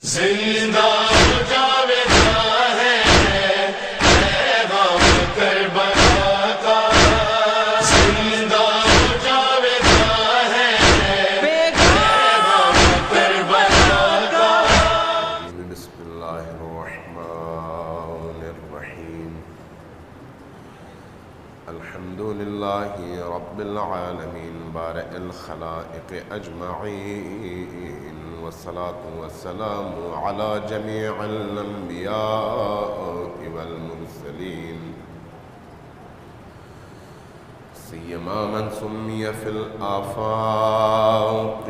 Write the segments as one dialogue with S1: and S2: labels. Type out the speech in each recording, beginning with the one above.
S1: زندہ جاویدہ ہے پیغام کربلا کا، زندہ جاویدہ ہے پیغام کربلا کا۔
S2: بسم اللہ الرحمن الرحیم، الحمد للہ رب العالمین بارئ الخلائق اجمعین، والصلاة والسلام على جميع الأنبياء والمرسلين، سيما من سمي في الآفاق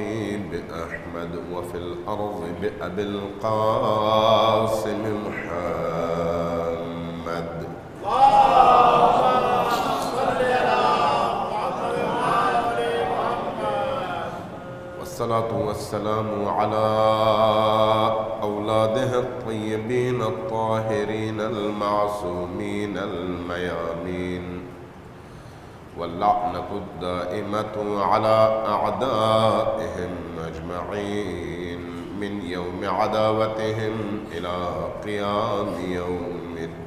S2: بأحمد وفي الأرض بأبي القاسم محمد. والصلاة والسلام على أولاده الطيبين الطاهرين المعصومين الميامين، واللعنة الدائمة على أعدائهم أجمعين من يوم عداوتهم إلى قيام يوم الدين.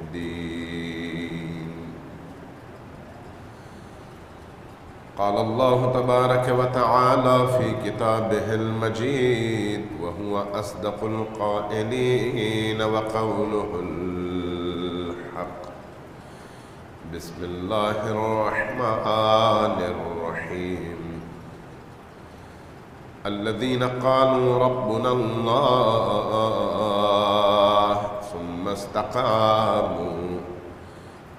S2: قال الله تبارك وتعالى في كتابه المجيد وهو أصدق القائلين وقوله الحق. بسم الله الرحمن الرحيم. الذين قالوا ربنا الله ثم استقاموا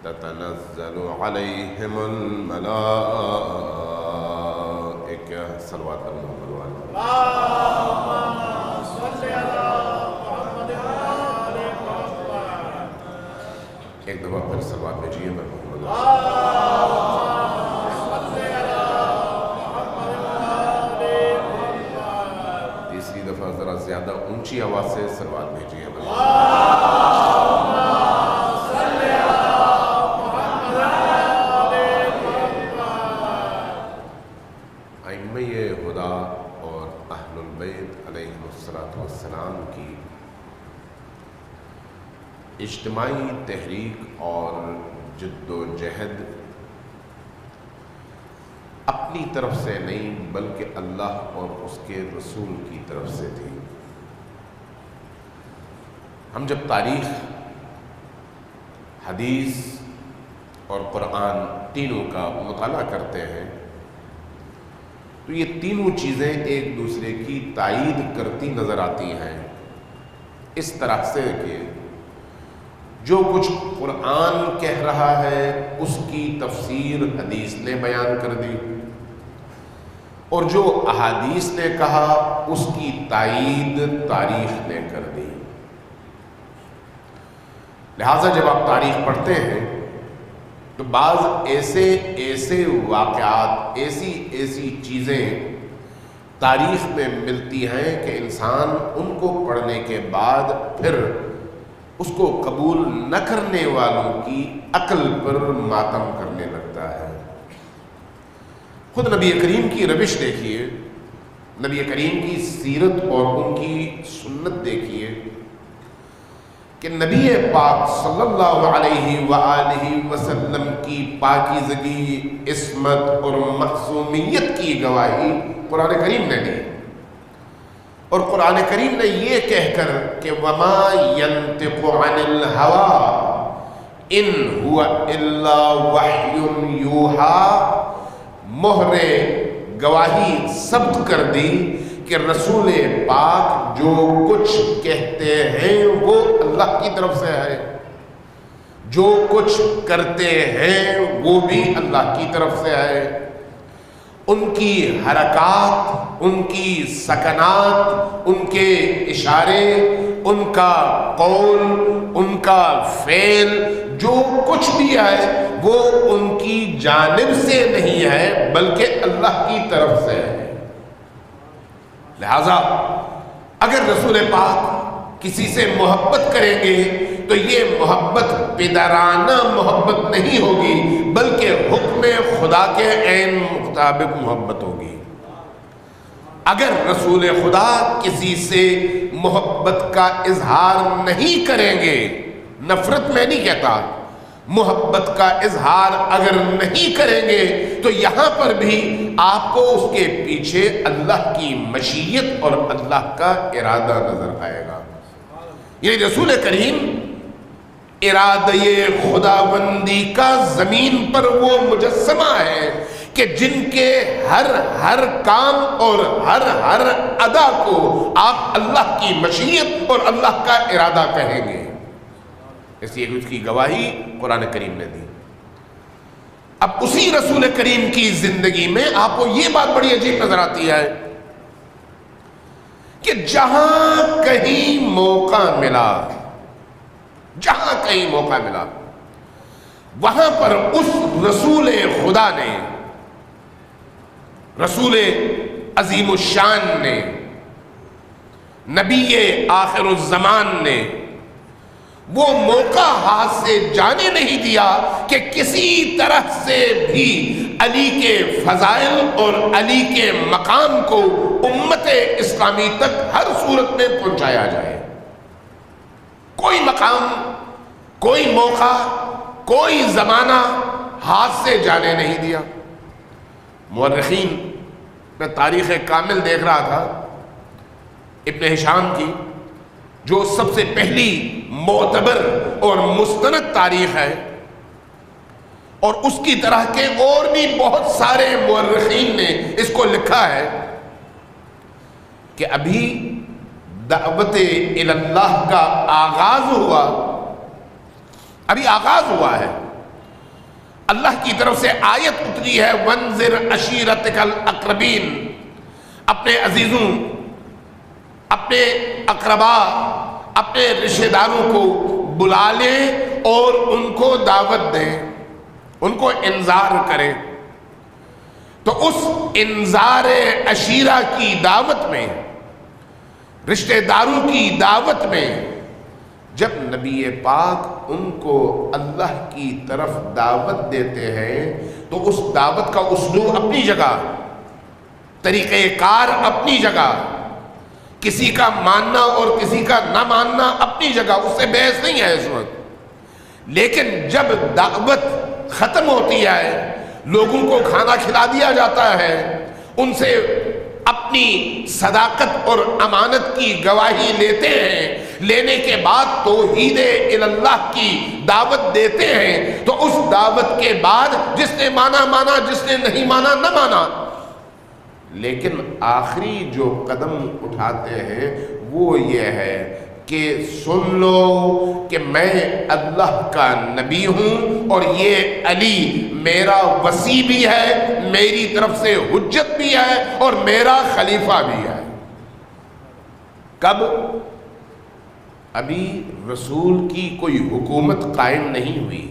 S2: تتنزل عليهم الملائكة. صلوات محمد وعلى
S1: اللهم صل على محمد وعلى محمد.
S2: ایک دفعہ پھر صلوات بھیجیے میں محمد.
S1: اللهم صل على محمد وعلى محمد.
S2: تیسری دفعہ ذرا زیادہ اونچی آواز سے صلوات بھیجیے میں. السلام کی اجتماعی تحریک اور جد و جہد اپنی طرف سے نہیں بلکہ اللہ اور اس کے رسول کی طرف سے تھی. ہم جب تاریخ، حدیث اور قرآن تینوں کا مطالعہ کرتے ہیں تو یہ تینوں چیزیں ایک دوسرے کی تائید کرتی نظر آتی ہیں، اس طرح سے کہ جو کچھ قرآن کہہ رہا ہے اس کی تفسیر حدیث نے بیان کر دی، اور جو احادیث نے کہا اس کی تائید تاریخ نے کر دی. لہٰذا جب آپ تاریخ پڑھتے ہیں تو بعض ایسے واقعات، ایسی چیزیں تاریخ میں ملتی ہیں کہ انسان ان کو پڑھنے کے بعد پھر اس کو قبول نہ کرنے والوں کی عقل پر ماتم کرنے لگتا ہے. خود نبی کریم کی روش دیکھیے، نبی کریم کی سیرت اور ان کی سنت دیکھیے کہ نبی پاک صلی اللہ علیہ وآلہ وسلم کی پاکیزگی، عصمت اور معصومیت کی گواہی قرآن کریم نے دی، اور قرآن کریم نے یہ کہہ کر کہ وَمَا يَنْتِقُ عَنِ الْهَوَىٰ إِنْ هُوَ إِلَّا وَحْيٌ يُوحَىٰ مہر گواہی ثبت کر دی کہ رسول پاک جو کچھ کہتے ہیں وہ اللہ کی طرف سے ہے، جو کچھ کرتے ہیں وہ بھی اللہ کی طرف سے ہے. ان کی حرکات، ان کی سکنات، ان کے اشارے، ان کا قول، ان کا فعل، جو کچھ بھی ہے وہ ان کی جانب سے نہیں ہے بلکہ اللہ کی طرف سے ہے. لہذا اگر رسول پاک کسی سے محبت کریں گے تو یہ محبت پدرانہ محبت نہیں ہوگی بلکہ حکم خدا کے عین مطابق محبت ہوگی. اگر رسول خدا کسی سے محبت کا اظہار نہیں کریں گے، نفرت میں نہیں کہتا، محبت کا اظہار اگر نہیں کریں گے تو یہاں پر بھی آپ کو اس کے پیچھے اللہ کی مشیت اور اللہ کا ارادہ نظر آئے گا۔ یہ رسول کریم ارادہ خداوندی کا زمین پر وہ مجسمہ ہے کہ جن کے ہر کام اور ہر ادا کو آپ اللہ کی مشیت اور اللہ کا ارادہ کہیں گے۔ اس لیے اس کی گواہی قرآن کریم نے دی۔ اب اسی رسول کریم کی زندگی میں آپ کو یہ بات بڑی عجیب نظر آتی ہے کہ جہاں کہیں موقع ملا وہاں پر اس رسول خدا نے، رسول عظیم الشان نے، نبی آخر الزمان نے وہ موقع ہاتھ سے جانے نہیں دیا کہ کسی طرح سے بھی علی کے فضائل اور علی کے مقام کو امت اسلامی تک ہر صورت میں پہنچایا جائے۔ کوئی مقام، کوئی موقع، کوئی زمانہ ہاتھ سے جانے نہیں دیا۔ مورخین میں تاریخ کامل دیکھ رہا تھا ابن ہشام کی، جو سب سے پہلی معتبر اور مستند تاریخ ہے، اور اس کی طرح کے اور بھی بہت سارے مورخین نے اس کو لکھا ہے کہ ابھی دعوت اللہ کا آغاز ہوا ہے۔ اللہ کی طرف سے آیت اتری ہے، وَانذِرْ عَشِيرَتَكَ الْأَقْرَبِينَ، اپنے عزیزوں، اپنے اقربا، اپنے رشتہ داروں کو بلا لیں اور ان کو دعوت دیں، ان کو انذار کریں۔ تو اس انذار عشیرہ کی دعوت میں، رشتہ داروں کی دعوت میں، جب نبی پاک ان کو اللہ کی طرف دعوت دیتے ہیں تو اس دعوت کا اسلوب اپنی جگہ، طریقہ کار اپنی جگہ، کسی کا ماننا اور کسی کا نہ ماننا اپنی جگہ، اس سے بحث نہیں ہے اس وقت۔ لیکن جب دعوت ختم ہوتی ہے، لوگوں کو کھانا کھلا دیا جاتا ہے، ان سے اپنی صداقت اور امانت کی گواہی لیتے ہیں، لینے کے بعد توحید اللہ کی دعوت دیتے ہیں، تو اس دعوت کے بعد جس نے مانا مانا، جس نے نہیں مانا نہ مانا، لیکن آخری جو قدم اٹھاتے ہیں وہ یہ ہے کہ سن لو کہ میں اللہ کا نبی ہوں اور یہ علی میرا وصی بھی ہے، میری طرف سے حجت بھی ہے اور میرا خلیفہ بھی ہے۔ کب؟ ابھی رسول کی کوئی حکومت قائم نہیں ہوئی،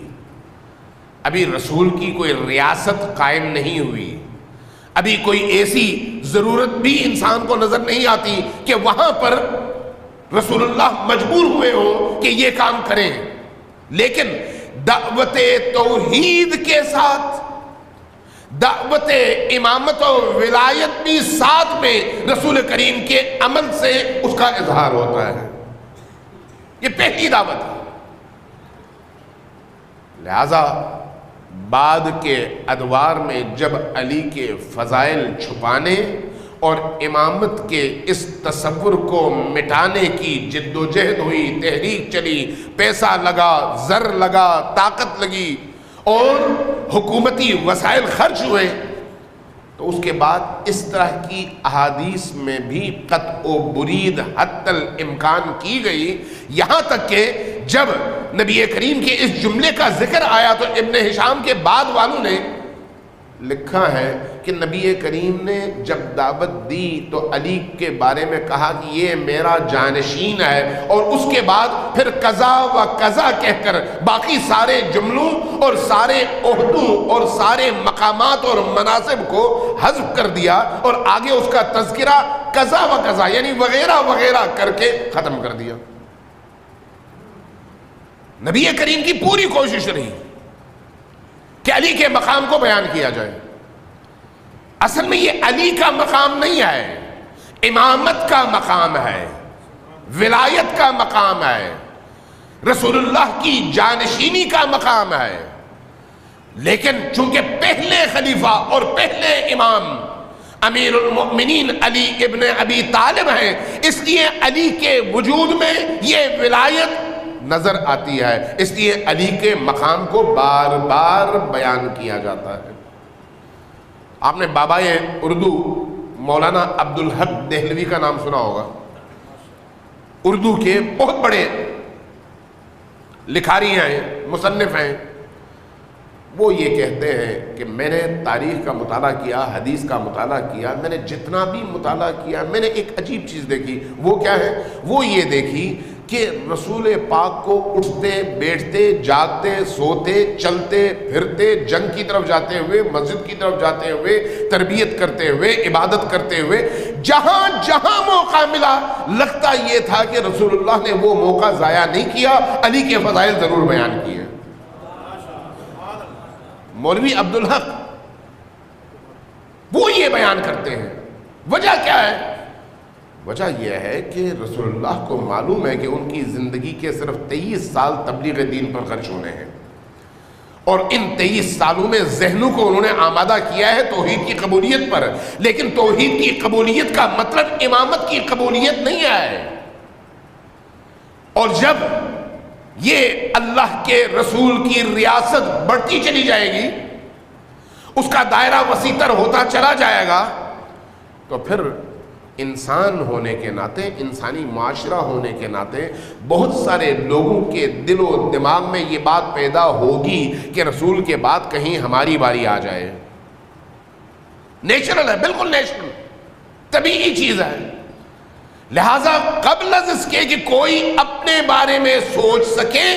S2: ابھی رسول کی کوئی ریاست قائم نہیں ہوئی، ابھی کوئی ایسی ضرورت بھی انسان کو نظر نہیں آتی کہ وہاں پر رسول اللہ مجبور ہوئے ہوں کہ یہ کام کریں۔ لیکن دعوت توحید کے ساتھ دعوت امامت و ولایت بھی ساتھ میں رسول کریم کے عمل سے اس کا اظہار ہوتا ہے۔ یہ پہلی دعوت ہے۔ لہذا بعد کے ادوار میں جب علی کے فضائل چھپانے اور امامت کے اس تصور کو مٹانے کی جد و جہد ہوئی، تحریک چلی، پیسہ لگا، زر لگا، طاقت لگی اور حکومتی وسائل خرچ ہوئے، تو اس کے بعد اس طرح کی احادیث میں بھی قطع و برید حتی الامکان کی گئی، یہاں تک کہ جب نبی کریم کے اس جملے کا ذکر آیا تو ابن ہشام کے بعد والوں نے لکھا ہے کہ نبی کریم نے جب دعوت دی تو علی کے بارے میں کہا کہ یہ میرا جانشین ہے، اور اس کے بعد پھر قضا و قضا کہہ کر باقی سارے جملوں اور سارے عہدوں اور سارے مقامات اور مناصب کو حذف کر دیا اور آگے اس کا تذکرہ قضا و قضا یعنی وغیرہ وغیرہ کر کے ختم کر دیا۔ نبی کریم کی پوری کوشش رہی کہ علی کے مقام کو بیان کیا جائے۔ اصل میں یہ علی کا مقام نہیں ہے، امامت کا مقام ہے، ولایت کا مقام ہے، رسول اللہ کی جانشینی کا مقام ہے، لیکن چونکہ پہلے خلیفہ اور پہلے امام امیر المؤمنین علی ابن ابی طالب ہیں، اس لیے علی کے وجود میں یہ ولایت نظر آتی ہے، اس لیے علی کے مقام کو بار بار بیان کیا جاتا ہے۔ آپ نے بابائے اردو مولانا عبدالحق دہلوی کا نام سنا ہوگا، اردو کے بہت بڑے لکھاری ہیں، مصنف ہیں۔ وہ یہ کہتے ہیں کہ میں نے تاریخ کا مطالعہ کیا، حدیث کا مطالعہ کیا، میں نے جتنا بھی مطالعہ کیا، میں نے ایک عجیب چیز دیکھی۔ وہ کیا ہے؟ وہ یہ دیکھی کہ رسول پاک کو اٹھتے بیٹھتے جاگتے سوتے چلتے پھرتے جنگ کی طرف جاتے ہوئے، مسجد کی طرف جاتے ہوئے، تربیت کرتے ہوئے، عبادت کرتے ہوئے، جہاں جہاں موقع ملا لگتا یہ تھا کہ رسول اللہ نے وہ موقع ضائع نہیں کیا، علی کے فضائل ضرور بیان کیے۔ مولوی عبدالحق وہ یہ بیان کرتے ہیں۔ وجہ کیا ہے؟ وجہ یہ ہے کہ رسول اللہ کو معلوم ہے کہ ان کی زندگی کے صرف 23 سال تبلیغ دین پر خرچ ہونے ہیں، اور ان 23 سالوں میں ذہنوں کو انہوں نے آمادہ کیا ہے توحید کی قبولیت پر، لیکن توحید کی قبولیت کا مطلب امامت کی قبولیت نہیں ہے۔ اور جب یہ اللہ کے رسول کی ریاست بڑھتی چلی جائے گی، اس کا دائرہ وسیع تر ہوتا چلا جائے گا، تو پھر انسان ہونے کے ناطے، انسانی معاشرہ ہونے کے ناطے بہت سارے لوگوں کے دل و دماغ میں یہ بات پیدا ہوگی کہ رسول کے بعد کہیں ہماری باری آ جائے۔ نیچرل ہے، بالکل نیچرل، طبیعی چیز ہے۔ لہذا قبل از اس کے کہ کوئی اپنے بارے میں سوچ سکے،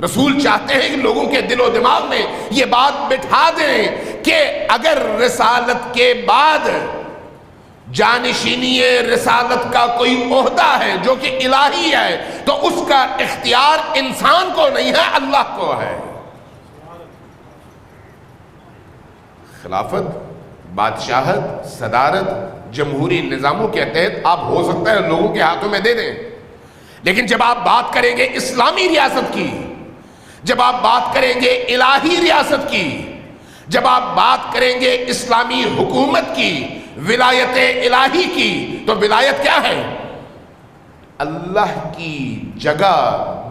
S2: رسول چاہتے ہیں کہ لوگوں کے دل و دماغ میں یہ بات بٹھا دیں کہ اگر رسالت کے بعد جانشینی رسالت کا کوئی عہدہ ہے جو کہ الہی ہے، تو اس کا اختیار انسان کو نہیں ہے، اللہ کو ہے۔ خلافت، بادشاہت، صدارت جمہوری نظاموں کے تحت آپ ہو سکتا ہے لوگوں کے ہاتھوں میں دے دیں، لیکن جب آپ بات کریں گے اسلامی ریاست کی، جب آپ بات کریں گے الہی ریاست کی، جب آپ بات کریں گے اسلامی حکومت کی، ولایت الہی کی، تو ولایت کیا ہے؟ اللہ کی جگہ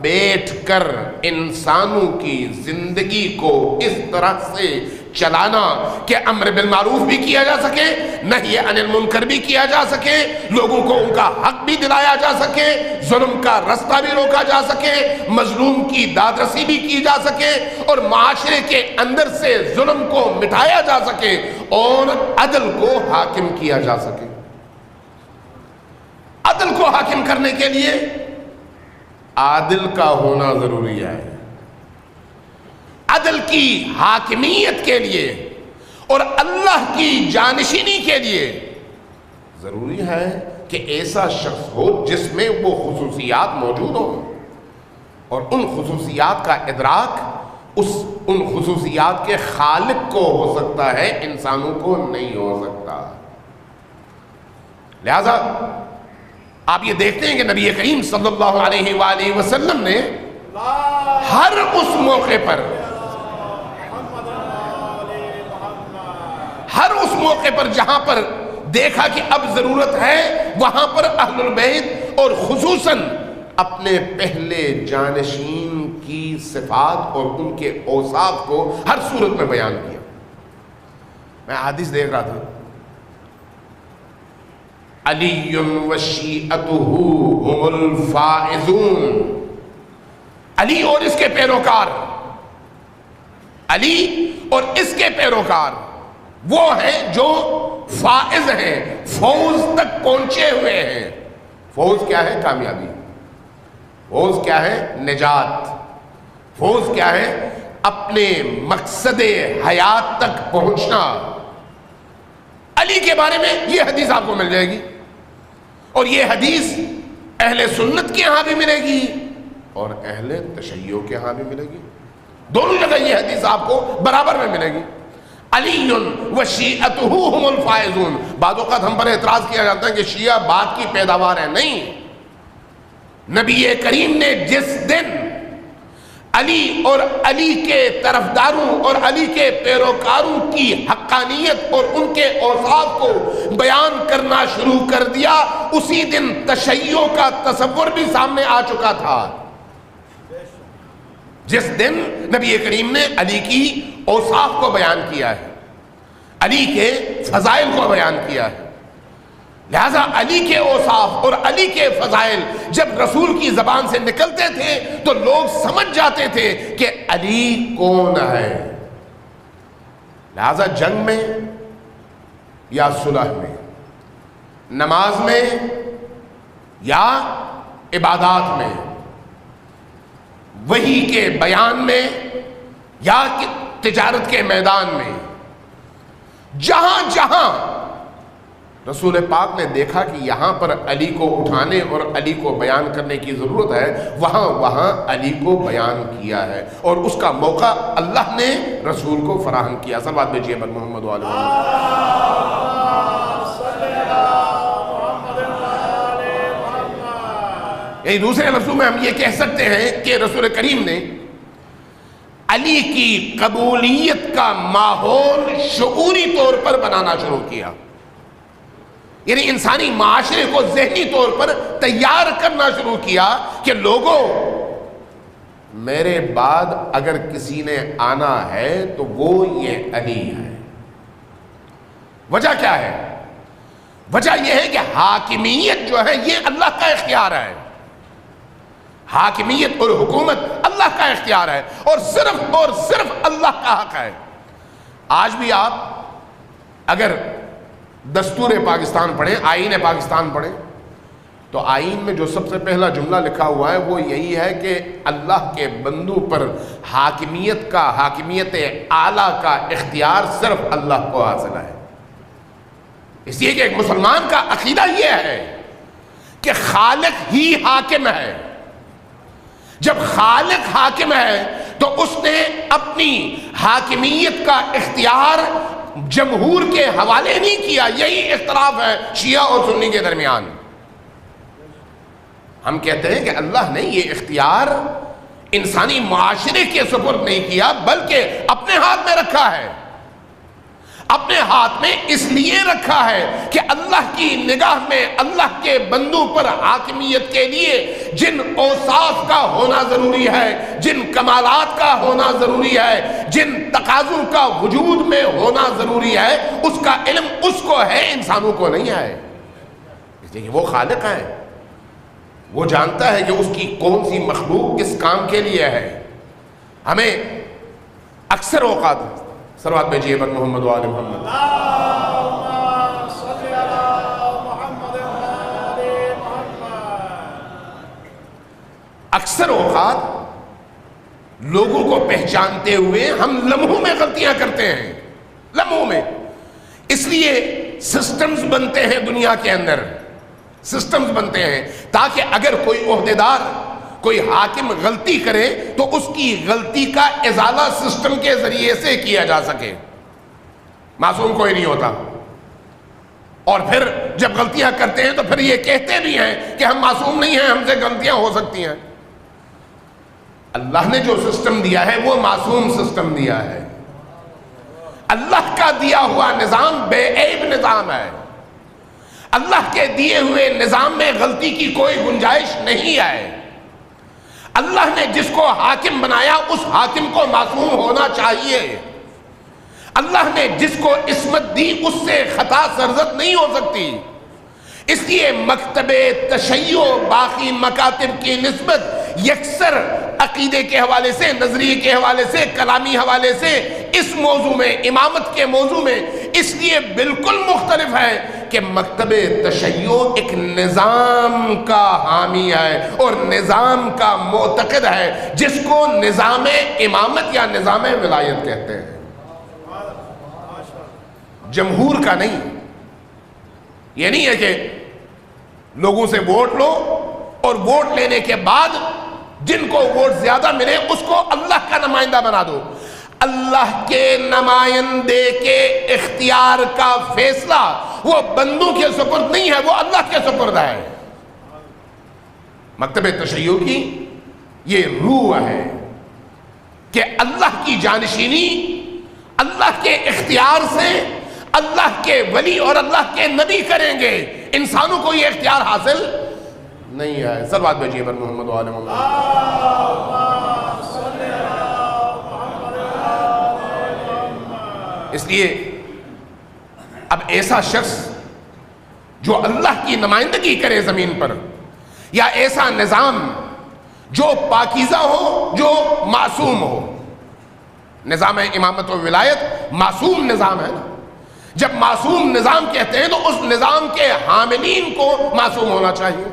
S2: بیٹھ کر انسانوں کی زندگی کو اس طرح سے چلانا کہ امر بالمعروف بھی کیا جا سکے، نہی عن المنکر بھی کیا جا سکے، لوگوں کو ان کا حق بھی دلایا جا سکے، ظلم کا رستہ بھی روکا جا سکے، مظلوم کی داد رسی بھی کی جا سکے، اور معاشرے کے اندر سے ظلم کو مٹایا جا سکے، اور عدل کو حاکم کیا جا سکے۔ عدل کو حاکم کرنے کے لیے عادل کا ہونا ضروری ہے۔ عدل کی حاکمیت کے لیے اور اللہ کی جانشینی کے لیے ضروری ہے کہ ایسا شخص ہو جس میں وہ خصوصیات موجود ہوں، اور ان خصوصیات کا ادراک ان خصوصیات کے خالق کو ہو سکتا ہے، انسانوں کو نہیں ہو سکتا۔ لہذا آپ یہ دیکھتے ہیں کہ نبی کریم صلی اللہ علیہ وآلہ وسلم نے ہر اس موقع پر، ہر اس موقع پر جہاں پر دیکھا کہ اب ضرورت ہے، وہاں پر اہل البیت اور خصوصاً اپنے پہلے جانشین کی صفات اور ان کے اوصاف کو ہر صورت میں بیان کیا۔ میں حدیث دیکھ رہا تھا، علی وشیعتہ ہم الفائزون، علی اور اس کے پیروکار، علی اور اس کے پیروکار وہ ہیں جو فائز ہیں، فوز تک پہنچے ہوئے ہیں۔ فوز کیا ہے؟ کامیابی۔ فوز کیا ہے؟ نجات۔ فوز کیا ہے؟ اپنے مقصد حیات تک پہنچنا۔ علی کے بارے میں یہ حدیث آپ کو مل جائے گی، اور یہ حدیث اہل سنت کے ہاں بھی ملے گی اور اہل تشیع کے ہاں بھی ملے گی، دونوں جگہ یہ حدیث آپ کو برابر میں ملے گی۔ علی و شیعتہ هم الفائزون. بعض اوقات ہم پر اعتراض کیا جاتا ہے کہ شیعہ بات کی پیداوار ہے. نہیں، نبی کریم نے جس دن علی اور علی کے طرفداروں اور علی کے پیروکاروں کی حقانیت اور ان کے اوصاف کو بیان کرنا شروع کر دیا، اسی دن تشیع کا تصور بھی سامنے آ چکا تھا. جس دن نبی کریم نے علی کی اوصاف کو بیان کیا ہے، علی کے فضائل کو بیان کیا ہے. لہذا علی کے اوصاف اور علی کے فضائل جب رسول کی زبان سے نکلتے تھے تو لوگ سمجھ جاتے تھے کہ علی کون ہے. لہذا جنگ میں یا صلح میں، نماز میں یا عبادات میں، وحی کے بیان میں یا تجارت کے میدان میں، جہاں جہاں رسول پاک نے دیکھا کہ یہاں پر علی کو اٹھانے اور علی کو بیان کرنے کی ضرورت ہے، وہاں وہاں علی کو بیان کیا ہے، اور اس کا موقع اللہ نے رسول کو فراہم کیا. صلوات بھیجیے بر محمد و آل محمد. یعنی دوسرے لفظوں میں ہم یہ کہہ سکتے ہیں کہ رسول کریم نے علی کی قبولیت کا ماحول شعوری طور پر بنانا شروع کیا. یعنی انسانی معاشرے کو ذہنی طور پر تیار کرنا شروع کیا کہ لوگوں، میرے بعد اگر کسی نے آنا ہے تو وہ یہ علی ہے. وجہ کیا ہے؟ وجہ یہ ہے کہ حاکمیت جو ہے یہ اللہ کا اختیار ہے. حاکمیت اور حکومت اللہ کا اختیار ہے اور صرف اللہ کا حق ہے. آج بھی آپ اگر دستور پاکستان پڑھیں، آئین پاکستان پڑھیں، تو آئین میں جو سب سے پہلا جملہ لکھا ہوا ہے وہ یہی ہے کہ اللہ کے بندوں پر حاکمیت اعلیٰ کا اختیار صرف اللہ کو حاصل ہے. اس لیے کہ ایک مسلمان کا عقیدہ یہ ہے کہ خالق ہی حاکم ہے. جب خالق حاکم ہے تو اس نے اپنی حاکمیت کا اختیار جمہور کے حوالے نہیں کیا. یہی اختلاف ہے شیعہ اور سنی کے درمیان. ہم کہتے ہیں کہ اللہ نے یہ اختیار انسانی معاشرے کے سپرد نہیں کیا بلکہ اپنے ہاتھ میں رکھا ہے. اپنے ہاتھ میں اس لیے رکھا ہے کہ اللہ کی نگاہ میں اللہ کے بندوں پر حاکمیت کے لیے جن اوصاف کا ہونا ضروری ہے، جن کمالات کا ہونا ضروری ہے، جن تقاضوں کا وجود میں ہونا ضروری ہے، اس کا علم اس کو ہے، انسانوں کو نہیں ہے. اس لیے کہ وہ خالق ہے، وہ جانتا ہے کہ اس کی کون سی مخلوق کس کام کے لیے ہے. ہمیں اکثر اوقات صلوات بھیجیے بر محمد و آل محمد. اکثر اوقات لوگوں کو پہچانتے ہوئے ہم لمحوں میں غلطیاں کرتے ہیں، لمحوں میں. اس لیے سسٹمز بنتے ہیں دنیا کے اندر، سسٹمز بنتے ہیں تاکہ اگر کوئی عہدیدار، کوئی حاکم غلطی کرے تو اس کی غلطی کا ازالہ سسٹم کے ذریعے سے کیا جا سکے. معصوم کوئی نہیں ہوتا، اور پھر جب غلطیاں کرتے ہیں تو پھر یہ کہتے بھی ہیں کہ ہم معصوم نہیں ہیں، ہم سے غلطیاں ہو سکتی ہیں. اللہ نے جو سسٹم دیا ہے وہ معصوم سسٹم دیا ہے. اللہ کا دیا ہوا نظام بے عیب نظام ہے. اللہ کے دیے ہوئے نظام میں غلطی کی کوئی گنجائش نہیں ہے. اللہ نے جس کو حاکم بنایا اس حاکم کو معصوم ہونا چاہیے. اللہ نے جس کو عصمت دی اس سے خطا سرزد نہیں ہو سکتی. اس لیے مکتب تشیع باقی مکاتب کی نسبت یکسر عقیدے کے حوالے سے، نظریے کے حوالے سے، کلامی حوالے سے اس موضوع میں، امامت کے موضوع میں اس لیے بالکل مختلف ہے کہ مکتب تشیع ایک نظام کا حامی ہے اور نظام کا معتقد ہے جس کو نظام امامت یا نظام ولایت کہتے ہیں، جمہور کا نہیں. یہ نہیں ہے کہ لوگوں سے ووٹ لو اور ووٹ لینے کے بعد جن کو ووٹ زیادہ ملے اس کو اللہ کا نمائندہ بنا دو. اللہ کے نمائندے کے اختیار کا فیصلہ وہ بندوں کے سپرد نہیں ہے، وہ اللہ کے سپرد ہے۔ مکتب تشیع کی یہ روح ہے کہ اللہ کی جانشینی اللہ کے اختیار سے اللہ کے ولی اور اللہ کے نبی کریں گے، انسانوں کو یہ اختیار حاصل نہیں ہے۔ صلوات بھیجیے پر محمد و آل محمد۔ اس لیے اب ایسا شخص جو اللہ کی نمائندگی کرے زمین پر، یا ایسا نظام جو پاکیزہ ہو، جو معصوم ہو، نظام امامت و ولایت معصوم نظام ہے نا، جب معصوم نظام کہتے ہیں تو اس نظام کے حاملین کو معصوم ہونا چاہیے۔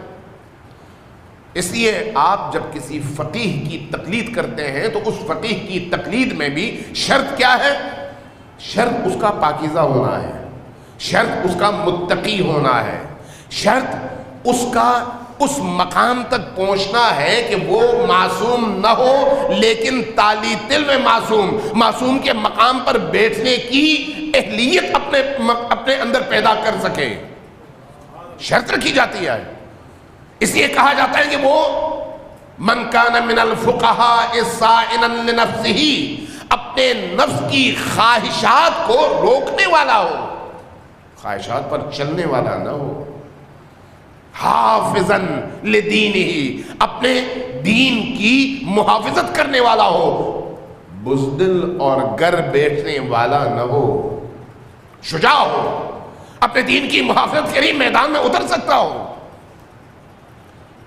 S2: اس لیے آپ جب کسی فقیہ کی تقلید کرتے ہیں تو اس فقیہ کی تقلید میں بھی شرط کیا ہے؟ شرط اس کا پاکیزہ ہونا ہے، شرط اس کا متقی ہونا ہے، شرط اس کا اس مقام تک پہنچنا ہے کہ وہ معصوم نہ ہو لیکن تالی تل میں معصوم کے مقام پر بیٹھنے کی اہلیت اپنے اندر پیدا کر سکے، شرط رکھی جاتی ہے۔ اس لیے کہا جاتا ہے کہ وہ من کان من الفقہاء صائنا لنفسہ، اپنے نفس کی خواہشات کو روکنے والا ہو، خواہشات پر چلنے والا نہ ہو، حافظاً لدینہ، اپنے دین کی محافظت کرنے والا ہو، بزدل اور گر بیٹھنے والا نہ ہو، شجاع ہو، اپنے دین کی محافظت کے لیے میدان میں اتر سکتا ہو،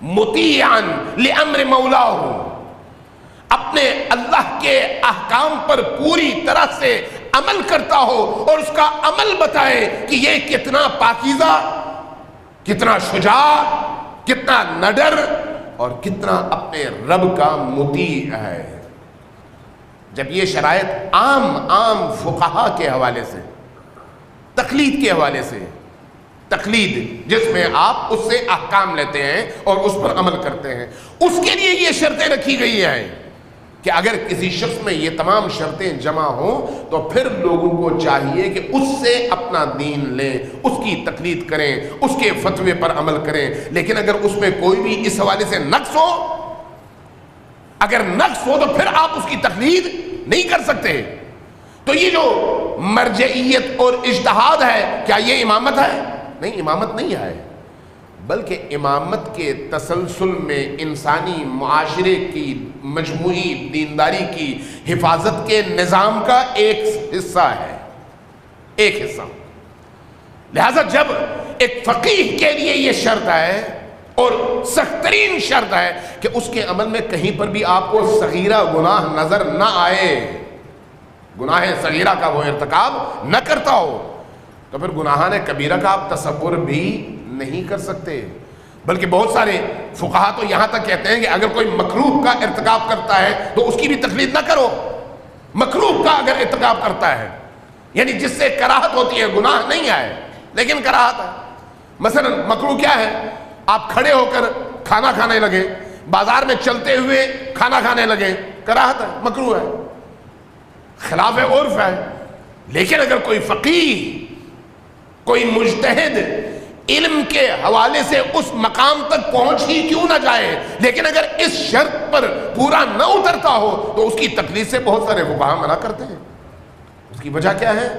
S2: مطیعاً لامر مولاہ، اپنے اللہ کے احکام پر پوری طرح سے عمل کرتا ہو اور اس کا عمل بتائے کہ یہ کتنا پاکیزہ، کتنا شجاع، کتنا نڈر اور کتنا اپنے رب کا مطیع ہے۔ جب یہ شرائط عام فقہا کے حوالے سے، تقلید کے حوالے سے، تقلید جس میں آپ اس سے احکام لیتے ہیں اور اس پر عمل کرتے ہیں، اس کے لیے یہ شرطیں رکھی گئی ہیں کہ اگر کسی شخص میں یہ تمام شرطیں جمع ہوں تو پھر لوگوں کو چاہیے کہ اس سے اپنا دین لیں، اس کی تقلید کریں، اس کے فتوے پر عمل کریں۔ لیکن اگر اس میں کوئی بھی اس حوالے سے نقص ہو، اگر نقص ہو تو پھر آپ اس کی تقلید نہیں کر سکتے۔ تو یہ جو مرجعیت اور اجتہاد ہے، کیا یہ امامت ہے؟ نہیں، امامت نہیں ہے، بلکہ امامت کے تسلسل میں انسانی معاشرے کی مجموعی دینداری کی حفاظت کے نظام کا ایک حصہ ہے، ایک حصہ۔ لہذا جب ایک فقیہ کے لیے یہ شرط ہے اور سخت ترین شرط ہے کہ اس کے عمل میں کہیں پر بھی آپ کو صغیرہ گناہ نظر نہ آئے، گناہ صغیرہ کا وہ ارتکاب نہ کرتا ہو، تو پھر گناہان کبیرہ کا آپ تصور بھی نہیں کر سکتے۔ بلکہ بہت سارے فقہا تو یہاں تک کہتے ہیں کہ اگر کوئی مکروہ کا ارتکاب کرتا ہے تو اس کی بھی تقلید نہ کرو۔ مکروہ کا اگر ارتکاب کرتا ہے، یعنی جس سے کراہت ہوتی ہے، گناہ نہیں ہے لیکن کراہت ہے۔ مثلا مکروہ کیا ہے؟ آپ کھڑے ہو کر کھانا کھانے لگے، بازار میں چلتے ہوئے کھانا کھانے لگے، کراہت ہے، مکروہ ہے، خلاف عرف ہے۔ لیکن اگر کوئی فقیہ، کوئی مجتہد علم کے حوالے سے اس مقام تک پہنچ ہی کیوں نہ جائے، لیکن اگر اس شرط پر پورا نہ اترتا ہو تو اس کی تقلید سے بہت سارے فقہا منع کرتے ہیں۔ اس کی وجہ کیا ہے؟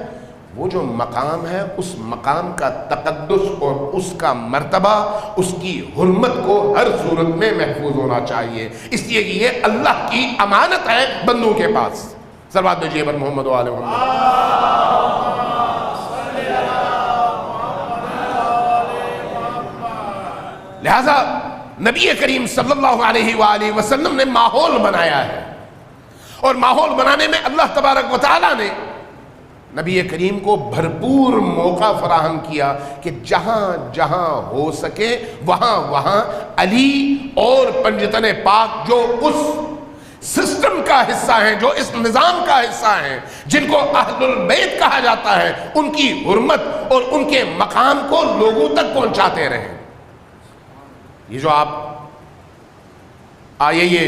S2: وہ جو مقام ہے، اس مقام کا تقدس اور اس کا مرتبہ، اس کی حرمت کو ہر صورت میں محفوظ ہونا چاہیے۔ اس لیے کہ یہ اللہ کی امانت ہے بندوں کے پاس۔ صلوات بھیجیے پر محمد و آل محمد۔ لہذا نبی کریم صلی اللہ علیہ وآلہ وسلم نے ماحول بنایا ہے، اور ماحول بنانے میں اللہ تبارک و تعالیٰ نے نبی کریم کو بھرپور موقع فراہم کیا کہ جہاں جہاں ہو سکے وہاں وہاں علی اور پنجتن پاک جو اس سسٹم کا حصہ ہیں، جو اس نظام کا حصہ ہیں، جن کو اہل البیت کہا جاتا ہے، ان کی حرمت اور ان کے مقام کو لوگوں تک پہنچاتے رہیں۔ یہ جو آپ آیے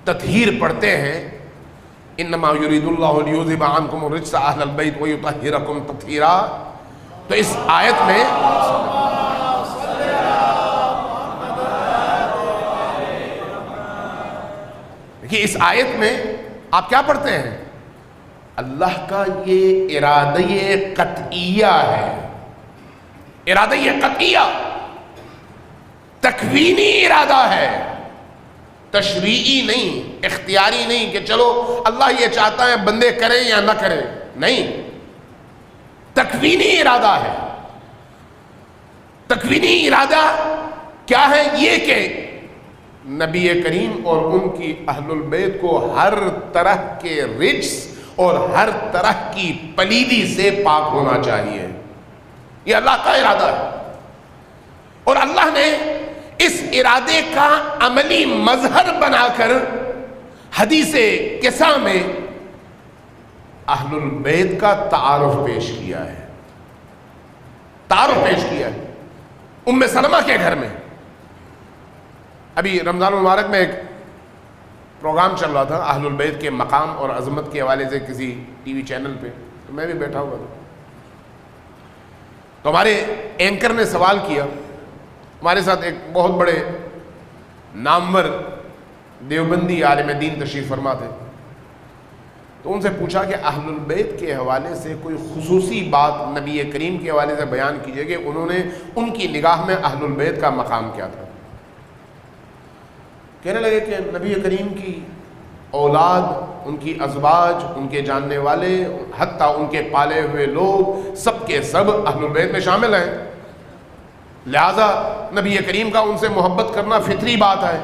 S2: تطہیر پڑھتے ہیں، انما یریداللہ لیذھب عنکم الرجس اہل البیت ویطہرکم تطہیرا. تو اس آیت میں دیکھیے اس آیت میں آپ کیا پڑھتے ہیں؟ اللہ کا یہ ارادہ قطعیہ ہے. ارادہ قطعیہ تکوینی ارادہ ہے، تشریعی نہیں، اختیاری نہیں کہ چلو اللہ یہ چاہتا ہے بندے کریں یا نہ کریں. نہیں، تکوینی ارادہ ہے. تکوینی ارادہ کیا ہے؟ یہ کہ نبی کریم اور ان کی اہل البیت کو ہر طرح کے رجس اور ہر طرح کی پلیدی سے پاک ہونا چاہیے. یہ اللہ کا ارادہ ہے، اور اللہ نے اس ارادے کا عملی مظہر بنا کر حدیث قصہ میں اہل البیت کا تعارف پیش کیا ہے. تعارف پیش کیا ہے ام سلمہ کے گھر میں. ابھی رمضان المبارک میں ایک پروگرام چل رہا تھا اہل البیت کے مقام اور عظمت کے حوالے سے کسی ٹی وی چینل پہ، تو میں بھی بیٹھا ہوا تھا. تو ہمارے اینکر نے سوال کیا. ہمارے ساتھ ایک بہت بڑے نامور دیوبندی عالم دین تشریف فرما تھے. تو ان سے پوچھا کہ اہل البیت کے حوالے سے کوئی خصوصی بات نبی کریم کے حوالے سے بیان کیجئے کہ انہوں نے ان کی نگاہ میں اہل البیت کا مقام کیا تھا. کہنے لگے کہ نبی کریم کی اولاد، ان کی ازواج، ان کے جاننے والے، حتیٰ ان کے پالے ہوئے لوگ سب کے سب اہل البیت میں شامل ہیں. لہذا نبی کریم کا ان سے محبت کرنا فطری بات ہے.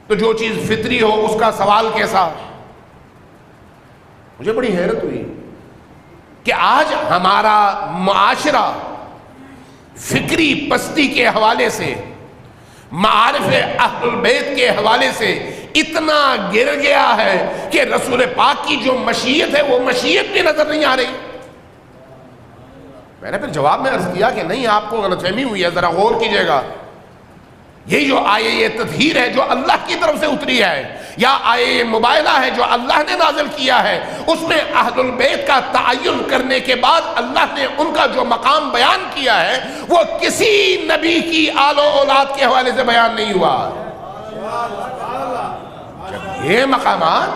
S2: تو جو چیز فطری ہو اس کا سوال کیسا؟ مجھے بڑی حیرت ہوئی کہ آج ہمارا معاشرہ فکری پستی کے حوالے سے، معارف اہل البیت کے حوالے سے اتنا گر گیا ہے کہ رسول پاک کی جو مشیت ہے وہ مشیت بھی نظر نہیں آ رہی. میں نے پھر جواب میں عرض کیا کہ نہیں، آپ کو غلط فہمی ہوئی ہے، ذرا غور کیجئے گا. یہ جو آیے یہ تطہیر ہے جو اللہ کی طرف سے اتری ہے، یا آیے یہ مباہلہ ہے جو اللہ نے نازل کیا ہے، اس میں اہل البیت کا تعین کرنے کے بعد اللہ نے ان کا جو مقام بیان کیا ہے وہ کسی نبی کی آل و اولاد کے حوالے سے بیان نہیں ہوا. جب یہ مقامات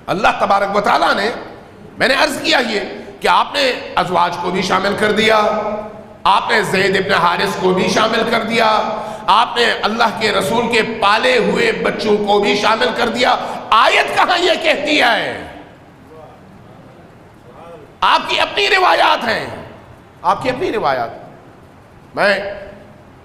S2: اللہ تبارک و تعالیٰ نے، میں نے عرض کیا یہ کہ آپ نے ازواج کو بھی شامل کر دیا، آپ نے زید ابن حارث کو بھی شامل کر دیا، آپ نے اللہ کے رسول کے پالے ہوئے بچوں کو بھی شامل کر دیا. آیت کہاں یہ کہتی ہے؟ آپ کی اپنی روایات ہیں، آپ کی اپنی روایات. میں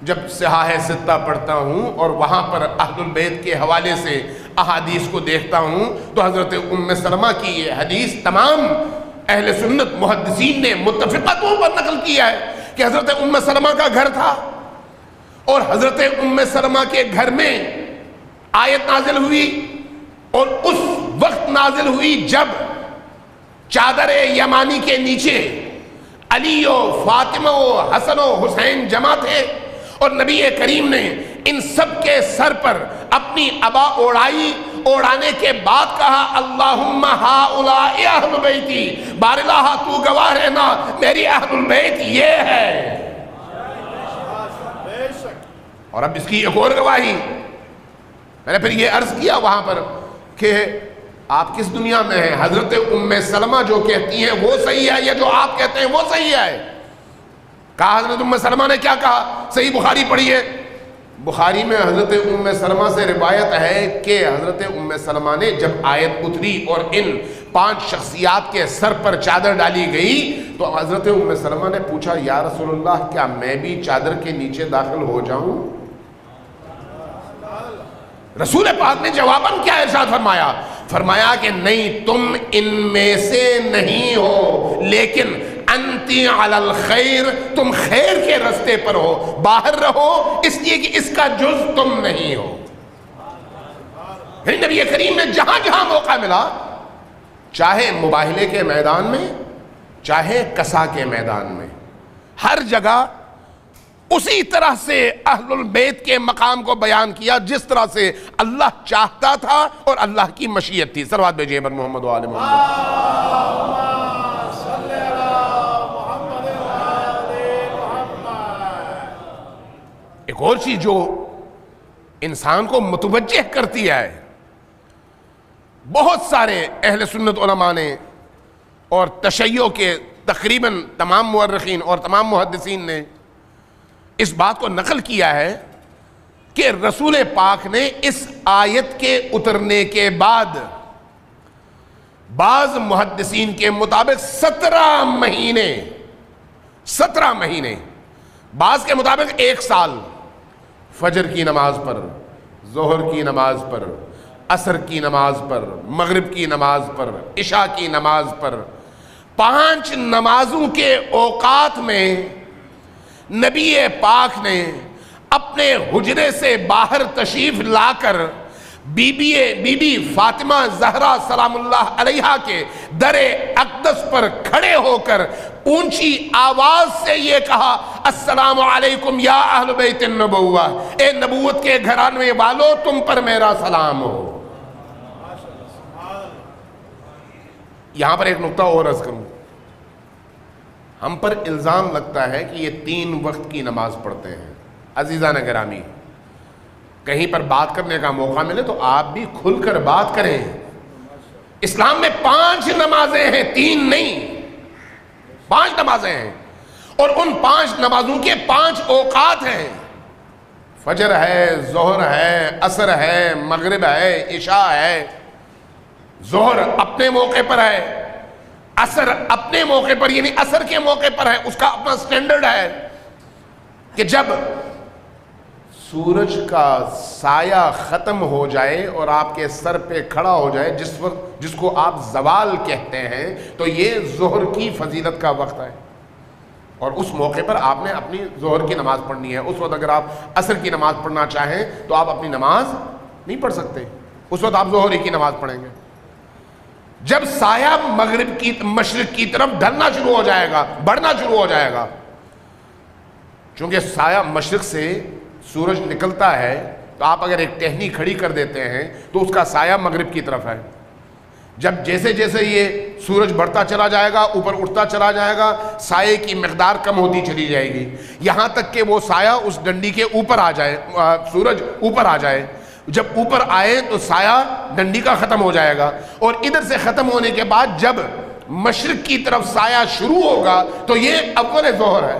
S2: جب صحاح ستہ پڑھتا ہوں اور وہاں پر اہل البیت کے حوالے سے احادیث کو دیکھتا ہوں تو حضرت ام سلمہ کی یہ حدیث تمام اہل سنت محدثین نے متفقہ طور پر نقل کیا ہے کہ حضرت ام سلمہ کا گھر تھا، اور حضرت ام سلمہ کے گھر میں آیت نازل ہوئی، اور اس وقت نازل ہوئی جب چادر یمانی کے نیچے علی و فاطمہ و حسن و حسین جمع تھے، اور نبی کریم نے ان سب کے سر پر اپنی عبا اوڑھائی. اوڑھانے کے بعد کہا اللہم ہؤلاء اہل بیتی، بار اللہ تو گواہ رہنا میری اہل البیت یہ ہے. اور اب اس کی ایک اور گواہی میں نے پھر یہ عرض کیا وہاں پر کہ آپ کس دنیا میں ہیں؟ حضرت ام سلمہ جو کہتی ہیں وہ صحیح ہے یا جو آپ کہتے ہیں وہ صحیح ہے؟ کہا حضرت ام سلمہ نے کیا کہا؟ صحیح بخاری پڑھیے. بخاری میں حضرت ام سلمہ سے روایت ہے کہ حضرت ام سلمہ نے جب آیت اتری اور ان 5 شخصیات کے سر پر چادر ڈالی گئی تو حضرت ام سلمہ نے پوچھا یا رسول اللہ کیا میں بھی چادر کے نیچے داخل ہو جاؤں؟ رسول پاک نے جواباً کیا ارشاد فرمایا؟ فرمایا کہ نہیں، تم ان میں سے نہیں ہو، لیکن انتی علی الخیر، تم خیر کے رستے پر ہو، باہر رہو اس لیے کہ اس کا جز تم نہیں ہو. نبی کریم نے جہاں جہاں موقع ملا، چاہے مباہلے کے میدان میں چاہے کسا کے میدان میں، ہر جگہ اسی طرح سے اہل البیت کے مقام کو بیان کیا جس طرح سے اللہ چاہتا تھا اور اللہ کی مشیت تھی. صلوات بھیجیے پر محمد و آل محمد.
S1: صلی علی محمد و آل محمد.
S2: ایک اور چیز جو انسان کو متوجہ کرتی ہے، بہت سارے اہل سنت علماء نے اور تشیع کے تقریباً تمام مورخین اور تمام محدثین نے اس بات کو نقل کیا ہے کہ رسول پاک نے اس آیت کے اترنے کے بعد بعض محدثین کے مطابق 17 مہینے، بعض کے مطابق 1 سال فجر کی نماز پر، ظہر کی نماز پر، عصر کی نماز پر، مغرب کی نماز پر، عشاء کی نماز پر، 5 نمازوں کے اوقات میں نبی پاک نے اپنے حجرے سے باہر تشریف لا کر بی بی فاطمہ زہرا سلام اللہ علیہا کے در اقدس پر کھڑے ہو کر اونچی آواز سے یہ کہا، السلام علیکم یا اہل بیت النبوہ، اے نبوت کے گھرانے والو تم پر میرا سلام ہو. یہاں پر ایک نقطہ اور عرض کروں. ہم پر الزام لگتا ہے کہ یہ 3 وقت کی نماز پڑھتے ہیں. عزیزان گرامی، کہیں پر بات کرنے کا موقع ملے تو آپ بھی کھل کر بات کریں. اسلام میں 5 نمازیں ہیں، 3 نہیں، 5 نمازیں ہیں، اور ان 5 نمازوں کے 5 اوقات ہیں. فجر ہے، ظہر ہے، عصر ہے، مغرب ہے، عشاء ہے. ظہر اپنے موقع پر ہے، عصر اپنے موقع پر، یعنی عصر کے موقع پر ہے، اس کا اپنا سٹینڈرڈ ہے کہ جب سورج کا سایہ ختم ہو جائے اور آپ کے سر پہ کھڑا ہو جائے، جس کو آپ زوال کہتے ہیں، تو یہ ظہر کی فضیلت کا وقت ہے، اور اس موقع پر آپ نے اپنی ظہر کی نماز پڑھنی ہے. اس وقت اگر آپ عصر کی نماز پڑھنا چاہیں تو آپ اپنی نماز نہیں پڑھ سکتے، اس وقت آپ ظہر کی نماز پڑھیں گے. جب سایہ مشرق کی طرف ڈھلنا شروع ہو جائے گا، بڑھنا شروع ہو جائے گا، چونکہ سایہ مشرق سے سورج نکلتا ہے، تو آپ اگر ایک ٹہنی کھڑی کر دیتے ہیں تو اس کا سایہ مغرب کی طرف ہے. جب جیسے جیسے یہ سورج بڑھتا چلا جائے گا، اوپر اٹھتا چلا جائے گا، سایہ کی مقدار کم ہوتی چلی جائے گی، یہاں تک کہ وہ سایہ اس ڈنڈی کے اوپر آ جائے، سورج اوپر آ جائے. جب اوپر آئے تو سایہ ڈنڈی کا ختم ہو جائے گا، اور ادھر سے ختم ہونے کے بعد جب مشرق کی طرف سایہ شروع ہوگا تو یہ اول ظہر ہے.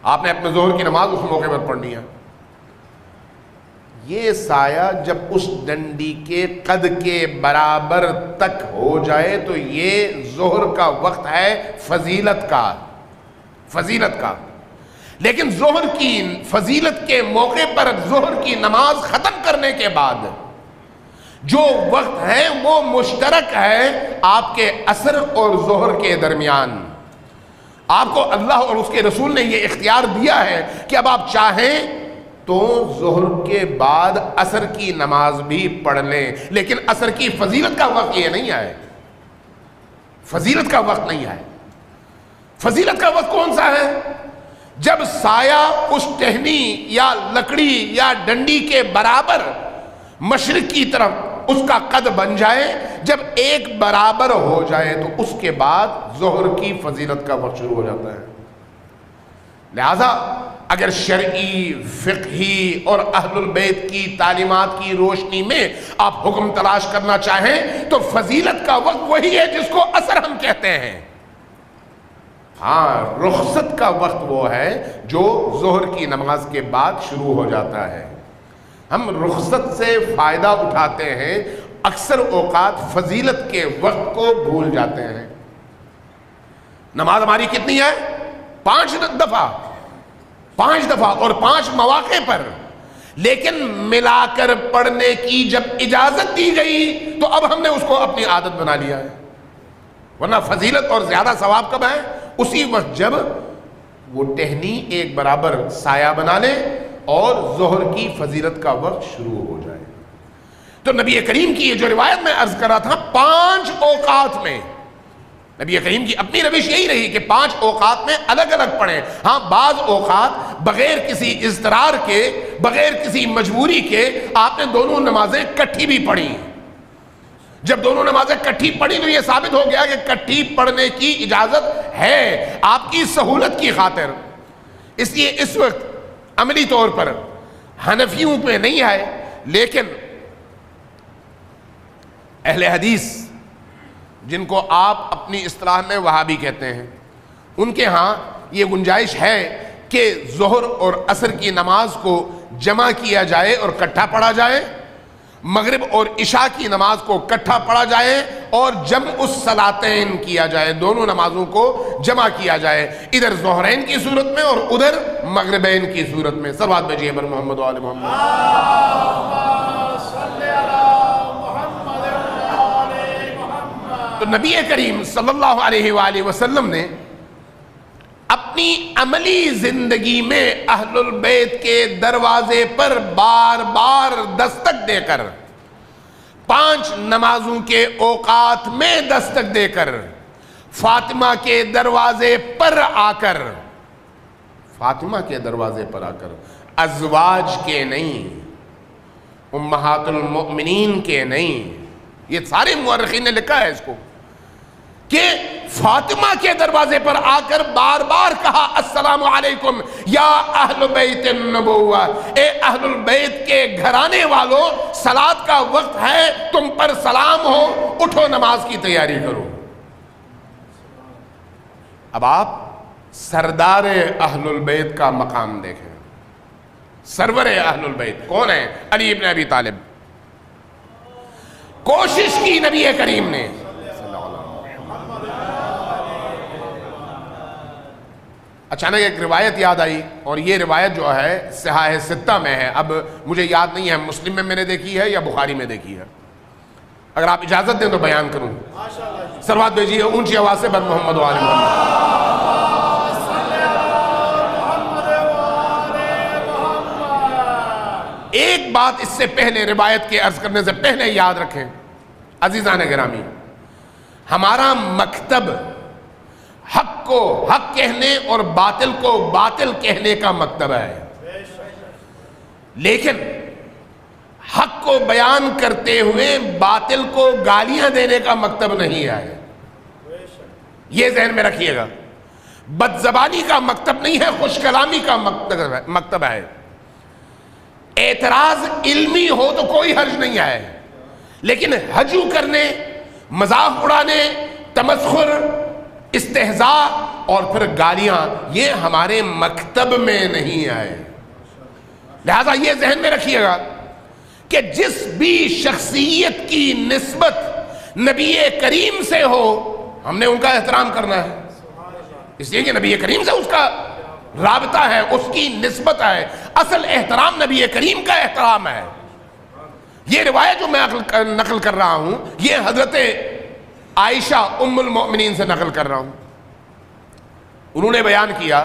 S2: آپ نے اپنے ظہر کی نماز اس موقع پر پڑھنی ہے. یہ سایہ جب اس ڈنڈی کے قد کے برابر تک ہو جائے تو یہ ظہر کا وقت ہے فضیلت کا. لیکن ظہر کی فضیلت کے موقع پر ظہر کی نماز ختم کرنے کے بعد جو وقت ہے وہ مشترک ہے آپ کے عصر اور ظہر کے درمیان. آپ کو اللہ اور اس کے رسول نے یہ اختیار دیا ہے کہ اب آپ چاہیں تو ظہر کے بعد عصر کی نماز بھی پڑھ لیں، لیکن عصر کی فضیلت کا وقت یہ نہیں ہے. فضیلت کا وقت نہیں ہے. فضیلت کا وقت کون سا ہے؟ جب سایہ اس ٹہنی یا لکڑی یا ڈنڈی کے برابر مشرق کی طرف اس کا قد بن جائے، جب ایک برابر ہو جائے تو اس کے بعد ظہر کی فضیلت کا وقت شروع ہو جاتا ہے. لہذا اگر شرعی، فقہی اور اہل البیت کی تعلیمات کی روشنی میں آپ حکم تلاش کرنا چاہیں تو فضیلت کا وقت وہی ہے جس کو عصر ہم کہتے ہیں. ہاں، رخصت کا وقت وہ ہے جو ظہر کی نماز کے بعد شروع ہو جاتا ہے. ہم رخصت سے فائدہ اٹھاتے ہیں، اکثر اوقات فضیلت کے وقت کو بھول جاتے ہیں. نماز ہماری کتنی ہے؟ 5 دفعہ اور 5 مواقع پر، لیکن ملا کر پڑھنے کی جب اجازت دی گئی تو اب ہم نے اس کو اپنی عادت بنا لیا ہے. ورنہ فضیلت اور زیادہ ثواب کب ہے؟ اسی وقت جب وہ ٹہنی ایک برابر سایہ بنا لے اور ظہر کی فضیلت کا وقت شروع ہو جائے. تو نبی کریم کی یہ جو روایت میں عرض کر رہا تھا، 5 اوقات میں نبی کریم کی اپنی روش یہی رہی کہ 5 اوقات میں الگ الگ پڑھیں. ہاں بعض اوقات بغیر کسی اضطرار کے، بغیر کسی مجبوری کے آپ نے دونوں نمازیں کٹھی بھی پڑھی. جب دونوں نمازیں کٹھی پڑھی تو یہ ثابت ہو گیا کہ کٹھی پڑھنے کی اجازت ہے آپ کی سہولت کی خاطر. اس لیے اس وقت عملی طور پر حنفیوں پہ نہیں آئے، لیکن اہل حدیث جن کو آپ اپنی اصطلاح میں وہابی کہتے ہیں، ان کے ہاں یہ گنجائش ہے کہ ظہر اور عصر کی نماز کو جمع کیا جائے اور کٹھا پڑھا جائے، مغرب اور عشاء کی نماز کو کٹھا پڑھا جائے اور جمع الصلاتین کیا جائے، دونوں نمازوں کو جمع کیا جائے، ادھر ظہرین کی صورت میں اور ادھر مغربین کی صورت میں. صلوات بھیجیے بر محمد و آل محمد. تو نبی کریم صلی اللہ علیہ وآلہ وسلم نے اپنی عملی زندگی میں اہل البیت کے دروازے پر بار بار دستک دے کر، 5 نمازوں کے اوقات میں دستک دے کر، فاطمہ کے دروازے پر آ کر، فاطمہ کے دروازے پر آ کر، ازواج کے نہیں، امہات المؤمنین کے نہیں، یہ سارے مورخین نے لکھا ہے اس کو، کہ فاطمہ کے دروازے پر آ کر بار بار کہا السلام علیکم یا اہل بیت النبوہ، اے اہل البیت کے گھرانے والوں، صلاۃ کا وقت ہے، تم پر سلام ہو، اٹھو نماز کی تیاری کرو. اب آپ سردار اہل البیت کا مقام دیکھیں. سرور اہل البیت کون ہے؟ علی ابن ابی طالب. کوشش کی نبی کریم نے. اچانک ایک روایت یاد آئی، اور یہ روایت جو ہے صحاح ستہ میں ہے، اب مجھے یاد نہیں ہے مسلم میں نے دیکھی ہے یا بخاری میں دیکھی ہے، اگر آپ اجازت دیں تو بیان کروں. سروات بھیجیے اونچی آواز سے بر محمد و آل محمد. ایک بات اس سے پہلے، روایت کے عرض کرنے سے پہلے یاد رکھیں عزیزان گرامی، ہمارا مکتب حق کو حق کہنے اور باطل کو باطل کہنے کا مکتب ہے، لیکن حق کو بیان کرتے ہوئے باطل کو گالیاں دینے کا مکتب نہیں ہے. یہ ذہن میں رکھیے گا. بد زبانی کا مکتب نہیں ہے، خوش کلامی کا مکتب ہے. اعتراض علمی ہو تو کوئی حرج نہیں ہے، لیکن ہجو کرنے، مذاق اڑانے، تمسخر، استہزاء اور پھر گالیاں، یہ ہمارے مکتب میں نہیں آئے. لہذا یہ ذہن میں رکھیے گا کہ جس بھی شخصیت کی نسبت نبی کریم سے ہو، ہم نے ان کا احترام کرنا ہے، اس لیے کہ نبی کریم سے اس کا رابطہ ہے، اس کی نسبت ہے. اصل احترام نبی کریم کا احترام ہے. یہ روایت جو میں نقل کر رہا ہوں، یہ حضرت عائشہ ام المؤمنین سے نقل کر رہا ہوں. انہوں نے بیان کیا،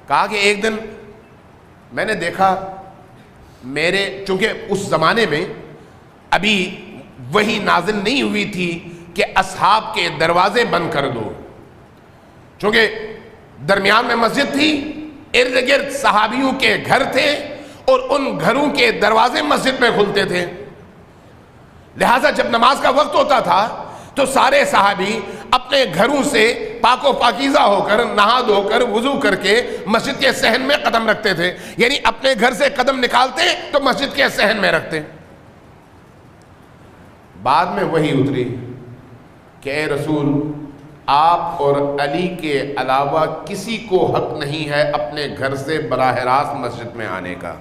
S2: کہا کہ ایک دن میں نے دیکھا چونکہ اس زمانے میں ابھی وحی نازل نہیں ہوئی تھی کہ اصحاب کے دروازے بند کر دو، چونکہ درمیان میں مسجد تھی، ارد گرد صحابیوں کے گھر تھے اور ان گھروں کے دروازے مسجد میں کھلتے تھے. لہٰذا جب نماز کا وقت ہوتا تھا تو سارے صحابی اپنے گھروں سے پاک و پاکیزہ ہو کر، نہا دھو کر، وضو کر کے مسجد کے صحن میں قدم رکھتے تھے. یعنی اپنے گھر سے قدم نکالتے تو مسجد کے صحن میں رکھتے. بعد میں وحی اتری کہ اے رسول، آپ اور علی کے علاوہ کسی کو حق نہیں ہے اپنے گھر سے براہ راست مسجد میں آنے کا،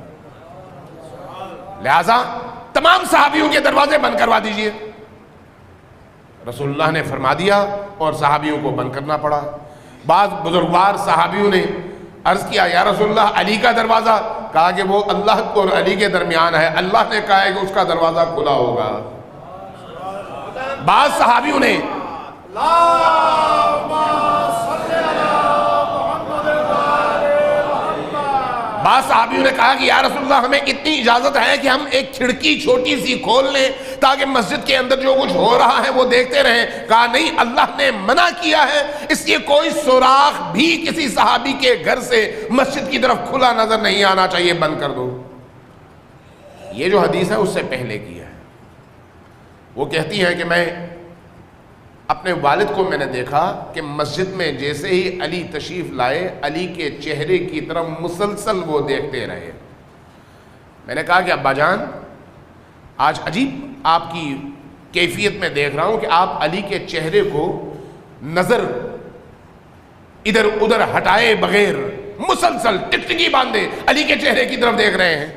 S2: لہذا تمام صحابیوں کے دروازے بند کروا دیجئے. رسول اللہ نے فرما دیا اور صحابیوں کو بند کرنا پڑا. بعض بزرگوار صحابیوں نے عرض کیا یا رسول اللہ علی کا دروازہ، کہا کہ وہ اللہ اور علی کے درمیان ہے، اللہ نے کہا ہے کہ اس کا دروازہ کھلا ہوگا. بعض صحابیوں نے بعض صحابیوں نے کہا کہ یا رسول اللہ ہمیں اتنی اجازت ہے کہ ہم ایک کھڑکی چھوٹی سی کھول لیں تاکہ مسجد کے اندر جو کچھ ہو رہا ہے وہ دیکھتے رہیں. کہا نہیں، اللہ نے منع کیا ہے، اس لیے کوئی سوراخ بھی کسی صحابی کے گھر سے مسجد کی طرف کھلا نظر نہیں آنا چاہیے، بند کر دو. یہ جو حدیث ہے اس سے پہلے کی ہے. وہ کہتی ہیں کہ میں اپنے والد کو میں نے دیکھا کہ مسجد میں جیسے ہی علی تشریف لائے، علی کے چہرے کی طرف مسلسل وہ دیکھتے رہے. میں نے کہا کہ ابا جان، آج عجیب آپ کی کیفیت میں دیکھ رہا ہوں کہ آپ علی کے چہرے کو نظر ادھر ادھر ہٹائے بغیر مسلسل ٹکٹکی باندھے علی کے چہرے کی طرف دیکھ رہے ہیں.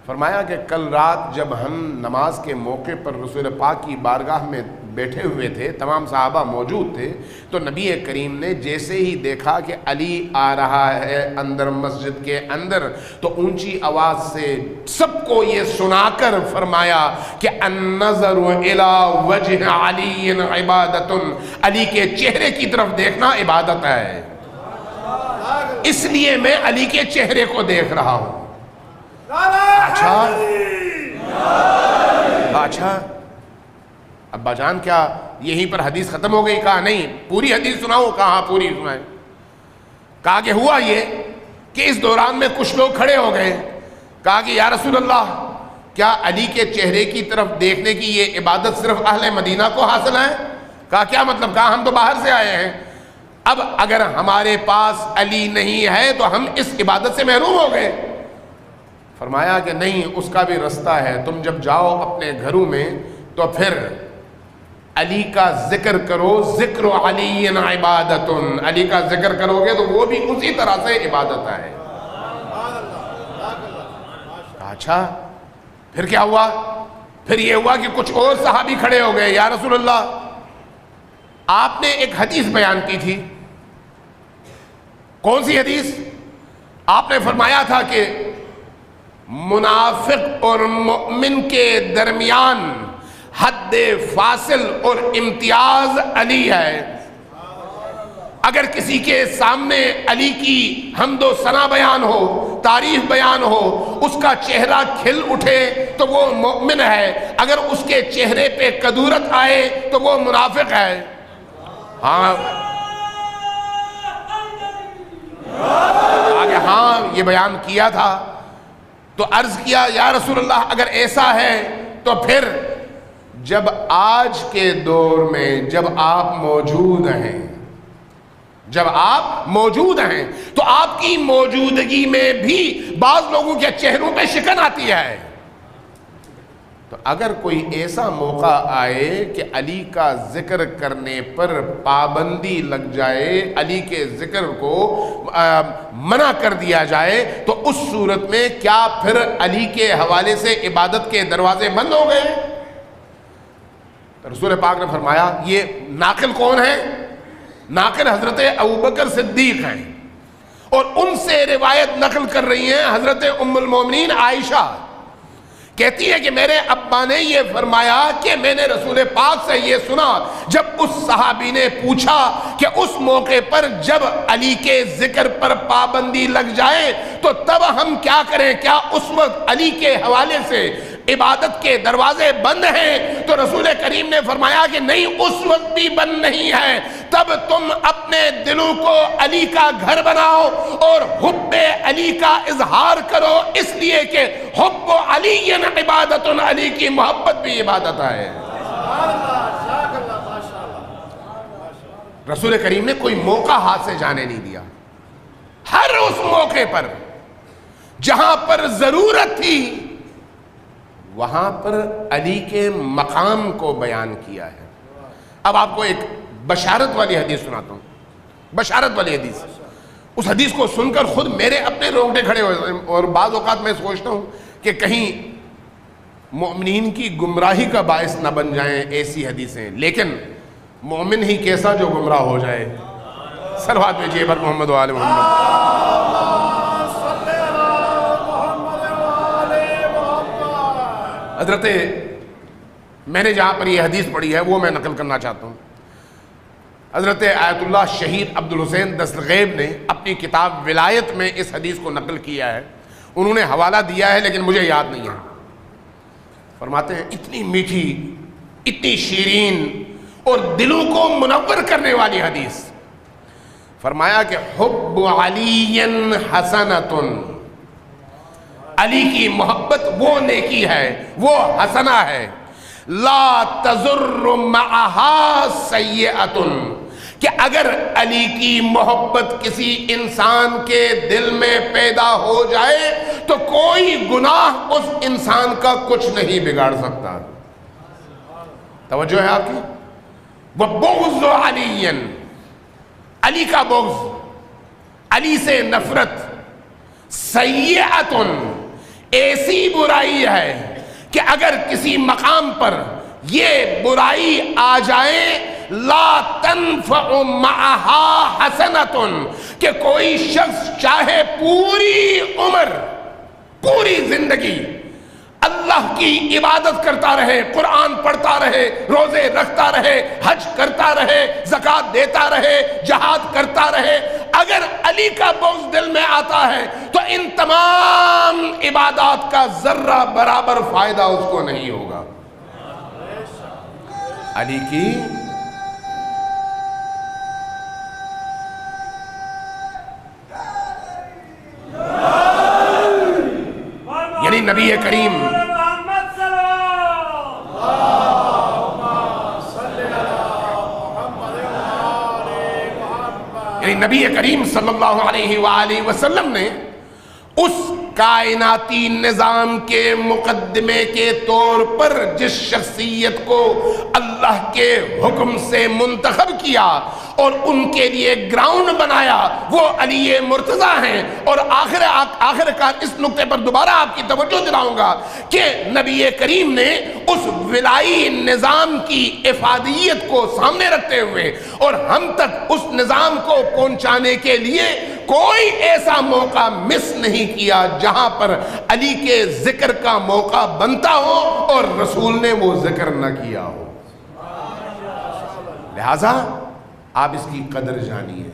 S2: فرمایا کہ کل رات جب ہم نماز کے موقع پر رسول پاک کی بارگاہ میں بیٹھے ہوئے تھے، تمام صحابہ موجود تھے، تو نبی کریم نے جیسے ہی دیکھا کہ علی آ رہا ہے اندر مسجد کے اندر، تو اونچی آواز سے سب کو یہ سنا کر فرمایا کہ النظر الی وجہ علی عبادت، علی کے چہرے کی طرف دیکھنا عبادت ہے، اس لیے میں علی کے چہرے کو دیکھ رہا ہوں. اچھا ابا جان کیا یہیں پر حدیث ختم ہو گئی؟ کہا نہیں، پوری حدیث سناؤ. کہا پوری سنائیں. کہا کہ ہوا یہ کہ اس دوران میں کچھ لوگ کھڑے ہو گئے. کہا کہ یا رسول اللہ، کیا علی کے چہرے کی طرف دیکھنے کی یہ عبادت صرف اہل مدینہ کو حاصل ہے؟ کہا کیا مطلب؟ کہا ہم تو باہر سے آئے ہیں، اب اگر ہمارے پاس علی نہیں ہے تو ہم اس عبادت سے محروم ہو گئے. فرمایا کہ نہیں، اس کا بھی رستہ ہے. تم جب جاؤ اپنے گھروں میں تو پھر علی کا ذکر کرو، ذکر علی عبادت، علی کا ذکر کرو گے تو وہ بھی اسی طرح سے عبادت ہے. اچھا پھر کیا ہوا؟ پھر یہ ہوا کہ کچھ اور صحابی کھڑے ہو گئے. یا رسول اللہ، آپ نے ایک حدیث بیان کی تھی. کون سی حدیث؟ آپ نے فرمایا تھا کہ منافق اور مؤمن کے درمیان حد فاصل اور امتیاز علی ہے. اگر کسی کے سامنے علی کی حمد و ثنا بیان ہو، تعریف بیان ہو، اس کا چہرہ کھل اٹھے تو وہ مؤمن ہے، اگر اس کے چہرے پہ کدورت آئے تو وہ منافق ہے. ہاں آگے ہاں یہ بیان کیا تھا. تو عرض کیا یا رسول اللہ اگر ایسا ہے تو پھر جب آج کے دور میں جب آپ موجود ہیں تو آپ کی موجودگی میں بھی بعض لوگوں کے چہروں پہ شکن آتی ہے. تو اگر کوئی ایسا موقع آئے کہ علی کا ذکر کرنے پر پابندی لگ جائے، علی کے ذکر کو منع کر دیا جائے، تو اس صورت میں کیا پھر علی کے حوالے سے عبادت کے دروازے بند ہو گئے؟ رسول پاک نے فرمایا یہ ناقل کون ہے؟ ناقل حضرت ابوبکر صدیق ہیں، اور ان سے روایت نقل کر رہی ہیں حضرت ام المومنین عائشہ. کہتی ہے کہ میرے ابا نے یہ فرمایا کہ میں نے رسول پاک سے یہ سنا جب اس صحابی نے پوچھا کہ اس موقع پر جب علی کے ذکر پر پابندی لگ جائے تو تب ہم کیا کریں، کیا اس وقت علی کے حوالے سے عبادت کے دروازے بند ہیں؟ تو رسول کریم نے فرمایا کہ نہیں، اس وقت بھی بند نہیں ہے، تب تم اپنے دلوں کو علی کا گھر بناؤ اور حب علی کا اظہار کرو، اس لیے کہ حب علی عبادت، علی کی محبت بھی عبادت ہے. رسول کریم نے کوئی موقع ہاتھ سے جانے نہیں دیا. ہر اس موقع پر جہاں پر ضرورت تھی وہاں پر علی کے مقام کو بیان کیا ہے. اب آپ کو ایک بشارت والی حدیث سناتا ہوں. بشارت والی حدیث، اس حدیث کو سن کر خود میرے اپنے رونگٹے کھڑے ہوئے، اور بعض اوقات میں سوچتا ہوں کہ کہیں مومنین کی گمراہی کا باعث نہ بن جائیں ایسی حدیثیں، لیکن مومن ہی کیسا جو گمراہ ہو جائے. صلوات بھیجیے پر محمد و آل محمد. حضرت میں نے جہاں پر یہ حدیث پڑھی ہے وہ میں نقل کرنا چاہتا ہوں. حضرت آیت اللہ شہید عبدالحسین دستغیب نے اپنی کتاب ولایت میں اس حدیث کو نقل کیا ہے، انہوں نے حوالہ دیا ہے لیکن مجھے یاد نہیں ہے۔ فرماتے ہیں اتنی میٹھی، اتنی شیرین اور دلوں کو منور کرنے والی حدیث۔ فرمایا کہ حب علی حسنۃ، علی کی محبت وہ نیکی ہے، وہ حسنہ ہے، لا تضر معہا سیئۃ، کہ اگر علی کی محبت کسی انسان کے دل میں پیدا ہو جائے تو کوئی گناہ اس انسان کا کچھ نہیں بگاڑ سکتا۔ توجہ ہے آپ کی؟ وَبُغْضُ عَلِيٍّ، علی کا بغض، علی سے نفرت، سیئۃ، ایسی برائی ہے کہ اگر کسی مقام پر یہ برائی آ جائے، لا تنفع معہا حسنۃ، کہ کوئی شخص چاہے پوری عمر، پوری زندگی اللہ کی عبادت کرتا رہے، قرآن پڑھتا رہے، روزے رکھتا رہے، حج کرتا رہے، زکوٰۃ دیتا رہے، جہاد کرتا رہے، اگر علی کا بغض دل میں آتا ہے تو ان تمام عبادات کا ذرہ برابر فائدہ اس کو نہیں ہوگا۔ علی کی یعنی نبی کریم نبی کریم صلی اللہ علیہ وآلہ وسلم نے اس کائناتی نظام کے مقدمے کے طور پر جس شخصیت کو اللہ کے حکم سے منتخب کیا اور ان کے لیے گراؤنڈ بنایا، وہ علی مرتضیٰ ہیں۔ اور آخر کار اس نقطے پر دوبارہ آپ کی توجہ دلاؤں گا کہ نبی کریم نے اس ولائی نظام کی افادیت کو سامنے رکھتے ہوئے اور ہم تک اس نظام کو پہنچانے کے لیے کوئی ایسا موقع مس نہیں کیا جہاں پر علی کے ذکر کا موقع بنتا ہو اور رسول نے وہ ذکر نہ کیا ہو۔ لہذا آپ اس کی قدر جانیے،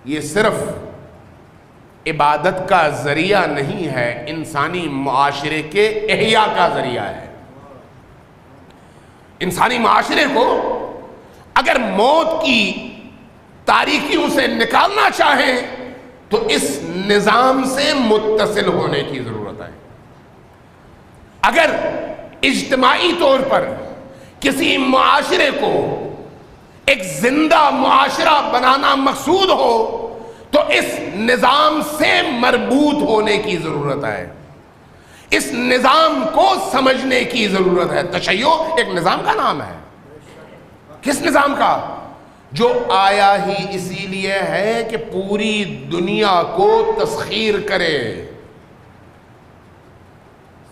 S2: یہ صرف عبادت کا ذریعہ نہیں ہے، انسانی معاشرے کے احیاء کا ذریعہ ہے۔ انسانی معاشرے کو اگر موت کی تاریکیوں سے نکالنا چاہیں تو اس نظام سے متصل ہونے کی ضرورت ہے۔ اگر اجتماعی طور پر کسی معاشرے کو ایک زندہ معاشرہ بنانا مقصود ہو تو اس نظام سے مربوط ہونے کی ضرورت ہے، اس نظام کو سمجھنے کی ضرورت ہے۔ تشیع ایک نظام کا نام ہے۔ کس نظام کا؟ جو آیا ہی اسی لیے ہے کہ پوری دنیا کو تسخیر کرے،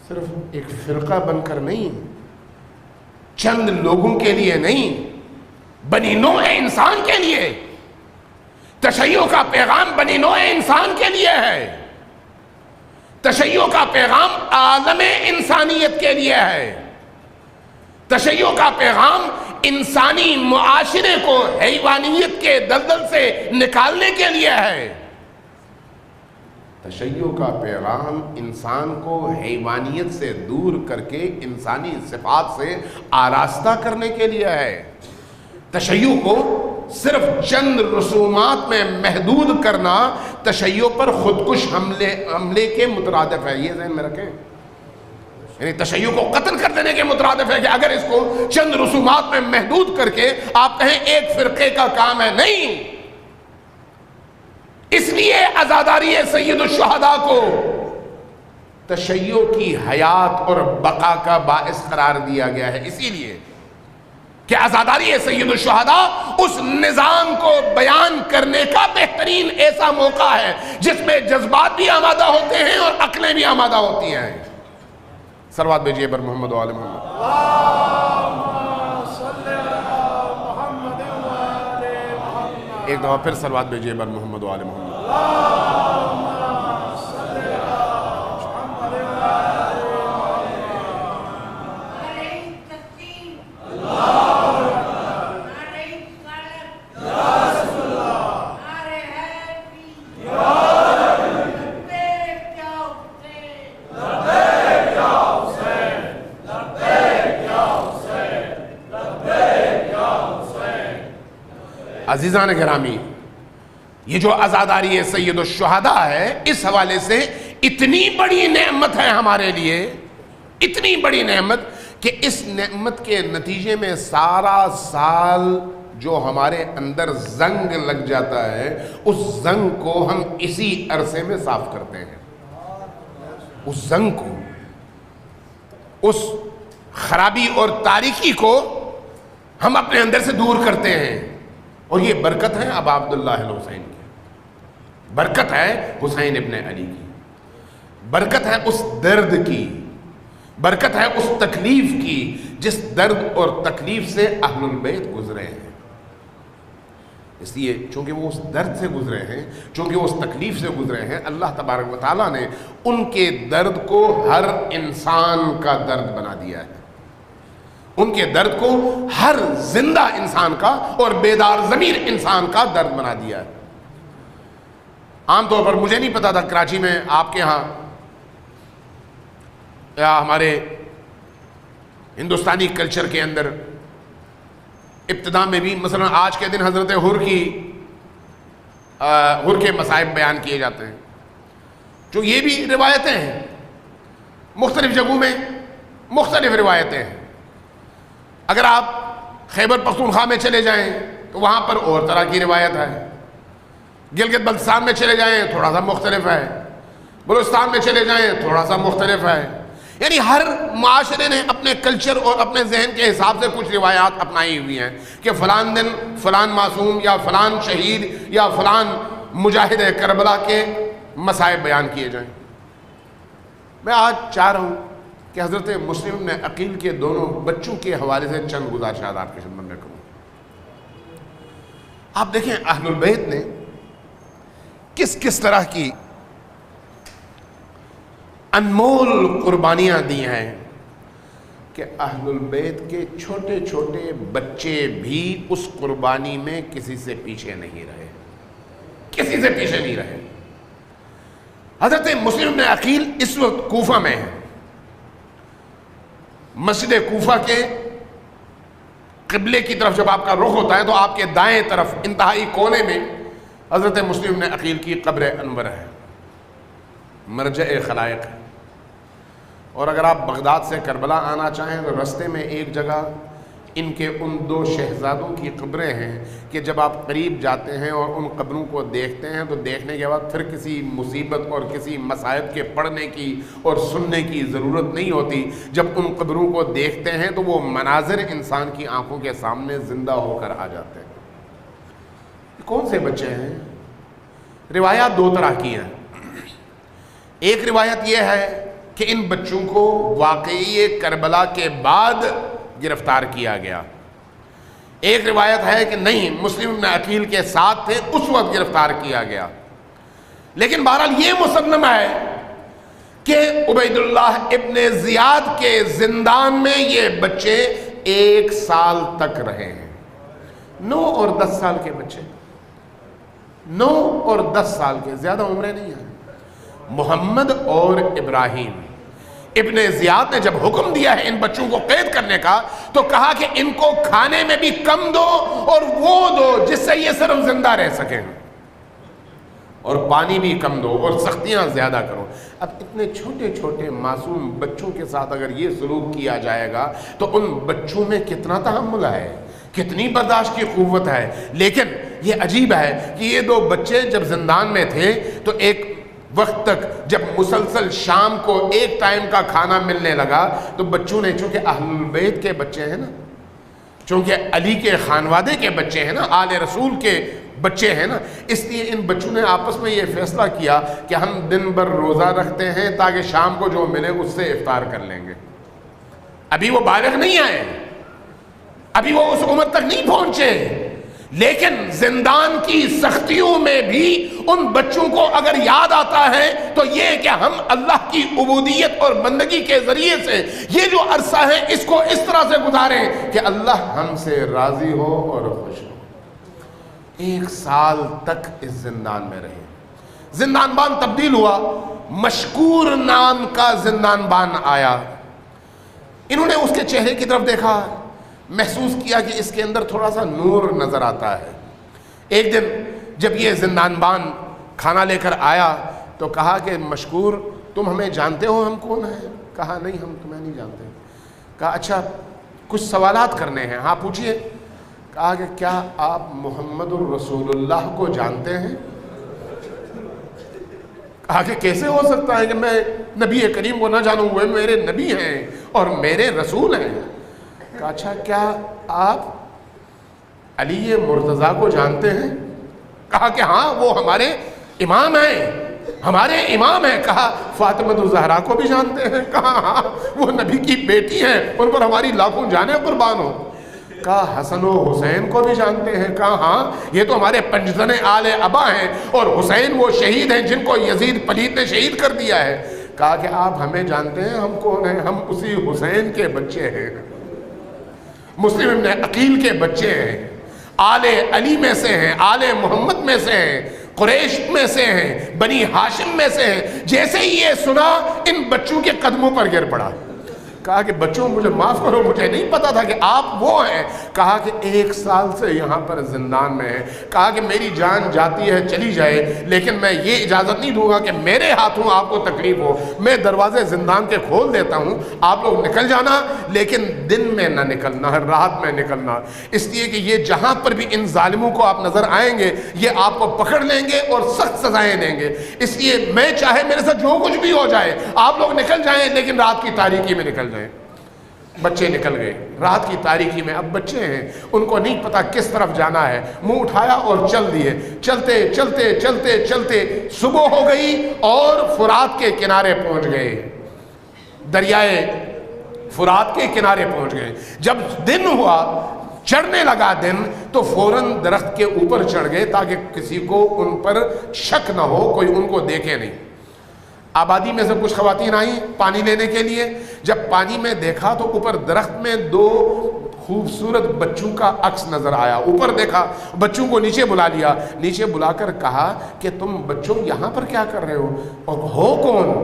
S2: صرف ایک فرقہ بن کر نہیں، چند لوگوں کے لیے نہیں، بنی نوع انسان کے لیے۔ تشیع کا پیغام بنی نوع انسان کے لیے ہے، تشیع کا پیغام عالم انسانیت کے لیے ہے، تشیع کا پیغام انسانی معاشرے کو حیوانیت کے دلدل سے نکالنے کے لیے ہے۔ تشیع کا پیغام انسان کو حیوانیت سے دور کر کے انسانی صفات سے آراستہ کرنے کے لیے ہے۔ تشیع کو صرف چند رسومات میں محدود کرنا تشیع پر خودکش حملے کے مترادف ہے، یہ ذہن میں رکھیں۔ یعنی تشیع کو قتل کر دینے کے مترادف ہے کہ اگر اس کو چند رسومات میں محدود کر کے آپ کہیں ایک فرقے کا کام ہے، نہیں۔ اس لیے عزاداری سید الشہداء کو تشیع کی حیات اور بقا کا باعث قرار دیا گیا ہے، اسی لیے کہ عزاداری سید الشہداء اس نظام کو بیان کرنے کا بہترین ایسا موقع ہے جس میں جذبات بھی آمادہ ہوتے ہیں اور عقلیں بھی آمادہ ہوتی ہیں۔ صلوات بھیجیے بر محمد و آل محمد۔ ایک دفعہ پھر صلوات بھیجیے بر محمد و آل محمد۔ عزیزان گرامی، یہ جو عزاداری سید الشہداء ہے، اس حوالے سے اتنی بڑی نعمت ہے ہمارے لیے، اتنی بڑی نعمت کہ اس نعمت کے نتیجے میں سارا سال جو ہمارے اندر زنگ لگ جاتا ہے، اس زنگ کو ہم اسی عرصے میں صاف کرتے ہیں. اس زنگ کو، اس خرابی اور تاریکی کو ہم اپنے اندر سے دور کرتے ہیں. اور یہ برکت ہے ابا عبداللہ الحسین کی، برکت ہے حسین ابن علی کی، برکت ہے اس درد کی، برکت ہے اس تکلیف کی جس درد اور تکلیف سے اہل البیت گزرے ہیں. اس لیے چونکہ وہ اس درد سے گزرے ہیں، چونکہ وہ اس تکلیف سے گزرے ہیں، اللہ تبارک و تعالیٰ نے ان کے درد کو ہر انسان کا درد بنا دیا ہے. ان کے درد کو ہر زندہ انسان کا اور بیدار ضمیر انسان کا درد بنا دیا ہے. عام طور پر مجھے نہیں پتا تھا کراچی میں آپ کے ہاں یا ہمارے ہندوستانی کلچر کے اندر ابتدا میں بھی مثلا آج کے دن حضرت حر کے مصائب بیان کیے جاتے ہیں، جو یہ بھی روایتیں ہیں، مختلف جگہوں میں مختلف روایتیں ہیں. اگر آپ خیبر پختونخوا میں چلے جائیں تو وہاں پر اور طرح کی روایت ہے، گلگت بلتستان میں چلے جائیں تھوڑا سا مختلف ہے، بلوچستان میں چلے جائیں تھوڑا سا مختلف ہے. یعنی ہر معاشرے نے اپنے کلچر اور اپنے ذہن کے حساب سے کچھ روایات اپنائی ہوئی ہیں کہ فلان دن فلان معصوم یا فلان شہید یا فلان مجاہد کربلا کے مصائب بیان کیے جائیں. میں آج چاہ رہا ہوں کہ حضرت مسلم نے عقیل کے دونوں بچوں کے حوالے سے چند گزارشات آپ کی خدمت میں کروں. آپ دیکھیں اہل البیت نے کس کس طرح کی انمول قربانیاں دی ہیں کہ اہل البیت کے چھوٹے چھوٹے بچے بھی اس قربانی میں کسی سے پیچھے نہیں رہے، کسی سے پیچھے نہیں رہے. حضرت مسلم بن عقیل اس وقت کوفہ میں ہے. مسجد کوفہ کے قبلے کی طرف جب آپ کا رخ ہوتا ہے تو آپ کے دائیں طرف انتہائی کونے میں حضرت مسلم بن عقیل کی قبر انور ہے، مرجع خلائق ہے. اور اگر آپ بغداد سے کربلا آنا چاہیں تو رستے میں ایک جگہ ان کے ان دو شہزادوں کی قبریں ہیں کہ جب آپ قریب جاتے ہیں اور ان قبروں کو دیکھتے ہیں تو دیکھنے کے بعد پھر کسی مصیبت اور کسی مصائب کے پڑھنے کی اور سننے کی ضرورت نہیں ہوتی. جب ان قبروں کو دیکھتے ہیں تو وہ مناظر انسان کی آنکھوں کے سامنے زندہ ہو کر آ جاتے ہیں. کون سے بچے ہیں؟ روایات دو طرح کی ہیں. ایک روایت یہ ہے کہ ان بچوں کو واقعی کربلا کے بعد گرفتار کیا گیا. ایک روایت ہے کہ نہیں، مسلم بن عقیل کے ساتھ تھے اس وقت گرفتار کیا گیا. لیکن بہرحال یہ مسلم ہے کہ عبید اللہ ابن زیاد کے زندان میں یہ بچے 1 سال تک رہے ہیں. 9 اور 10 سال کے بچے، 9 اور 10 سال کے، زیادہ عمریں نہیں ہیں. محمد اور ابراہیم ابن زیاد نے جب حکم دیا ہے ان بچوں کو قید کرنے کا تو کہا کہ ان کو کھانے میں بھی کم دو اور وہ دو جس سے یہ صرف زندہ رہ سکیں، اور پانی بھی کم دو اور سختیاں زیادہ کرو. اب اتنے چھوٹے چھوٹے معصوم بچوں کے ساتھ اگر یہ سلوک کیا جائے گا تو ان بچوں میں کتنا تحمل ہے، کتنی برداشت کی قوت ہے. لیکن یہ عجیب ہے کہ یہ 2 بچے جب زندان میں تھے تو ایک وقت تک جب مسلسل شام کو ایک ٹائم کا کھانا ملنے لگا تو بچوں نے، چونکہ اہل البیت کے بچے ہیں نا، چونکہ علی کے خانوادے کے بچے ہیں نا، آل رسول کے بچے ہیں نا، اس لیے ان بچوں نے آپس میں یہ فیصلہ کیا کہ ہم دن بھر روزہ رکھتے ہیں تاکہ شام کو جو ملے اس سے افطار کر لیں گے. ابھی وہ بالغ نہیں آئے، ابھی وہ اس عمر تک نہیں پہنچے، لیکن زندان کی سختیوں میں بھی ان بچوں کو اگر یاد آتا ہے تو یہ کہ ہم اللہ کی عبودیت اور بندگی کے ذریعے سے یہ جو عرصہ ہے اس کو اس طرح سے گزاریں کہ اللہ ہم سے راضی ہو اور خوش ہو. 1 سال تک اس زندان میں رہے. زندان بان تبدیل ہوا، مشکور نام کا زندان بان آیا. انہوں نے اس کے چہرے کی طرف دیکھا، محسوس کیا کہ اس کے اندر تھوڑا سا نور نظر آتا ہے. ایک دن جب یہ زندانبان کھانا لے کر آیا تو کہا کہ مشکور تم ہمیں جانتے ہو ہم کون ہیں؟ کہا نہیں ہم تمہیں نہیں جانتے۔ کہا اچھا کچھ سوالات کرنے ہیں، ہاں پوچھئے۔ کہا کہ کیا آپ محمد الرسول اللہ کو جانتے ہیں؟ کہا کہ کیسے ہو سکتا ہے کہ میں نبی کریم کو نہ جانوں، وہ میرے نبی ہیں اور میرے رسول ہیں۔ کہا اچھا کیا آپ علی مرتضیٰ کو جانتے ہیں؟ کہا کہ ہاں وہ ہمارے امام ہیں، ہمارے امام ہیں۔ کہا فاطمہ الزہرا کو بھی جانتے ہیں؟ کہا ہاں وہ نبی کی بیٹی ہیں، ان پر ہماری لاکھوں جانیں قربان ہو۔ کہا حسن و حسین کو بھی جانتے ہیں؟ کہا ہاں یہ تو ہمارے پنجتن آل ابا ہیں، اور حسین وہ شہید ہیں جن کو یزید پلید نے شہید کر دیا ہے۔ کہا کہ آپ ہمیں جانتے ہیں ہم کون ہیں؟ ہم اسی حسین کے بچے ہیں، مسلم ابن عقیل کے بچے ہیں، آل علی میں سے ہیں، آل محمد میں سے ہیں، قریش میں سے ہیں، بنی ہاشم میں سے ہیں۔ جیسے ہی یہ سنا ان بچوں کے قدموں پر گر پڑا۔ کہا کہ بچوں مجھے معاف کرو، مجھے نہیں پتا تھا کہ آپ وہ ہیں۔ کہا کہ 1 سال سے یہاں پر زندان میں ہے۔ کہا کہ میری جان جاتی ہے چلی جائے، لیکن میں یہ اجازت نہیں دوں گا کہ میرے ہاتھوں آپ کو تکلیف ہو۔ میں دروازے زندان کے کھول دیتا ہوں، آپ لوگ نکل جانا، لیکن دن میں نہ نکلنا، رات میں نکلنا، اس لیے کہ یہ جہاں پر بھی ان ظالموں کو آپ نظر آئیں گے یہ آپ کو پکڑ لیں گے اور سخت سزائیں دیں گے۔ اس لیے میں چاہے میرے ساتھ جو کچھ بھی ہو جائے آپ لوگ نکل جائیں، لیکن رات کی تاریکی میں نکل جائیں۔ بچے نکل گئے رات کی تاریکی میں۔ اب بچے ہیں، ان کو نہیں پتا کس طرف جانا ہے، منہ اٹھایا اور چل دیے۔ چلتے چلتے چلتے چلتے صبح ہو گئی اور فرات کے کنارے پہنچ گئے، دریائے فرات کے کنارے پہنچ گئے۔ جب دن ہوا، چڑھنے لگا دن، تو فوراً درخت کے اوپر چڑھ گئے تاکہ کسی کو ان پر شک نہ ہو، کوئی ان کو دیکھے نہیں۔ آبادی میں سے کچھ خواتین آئیں پانی لینے کے لیے۔ جب پانی میں دیکھا تو اوپر درخت میں 2 خوبصورت بچوں کا عکس نظر آیا۔ اوپر دیکھا، بچوں کو نیچے بلا لیا، نیچے بلا کر کہا کہ تم بچوں یہاں پر کیا کر رہے ہو، اور ہو کون؟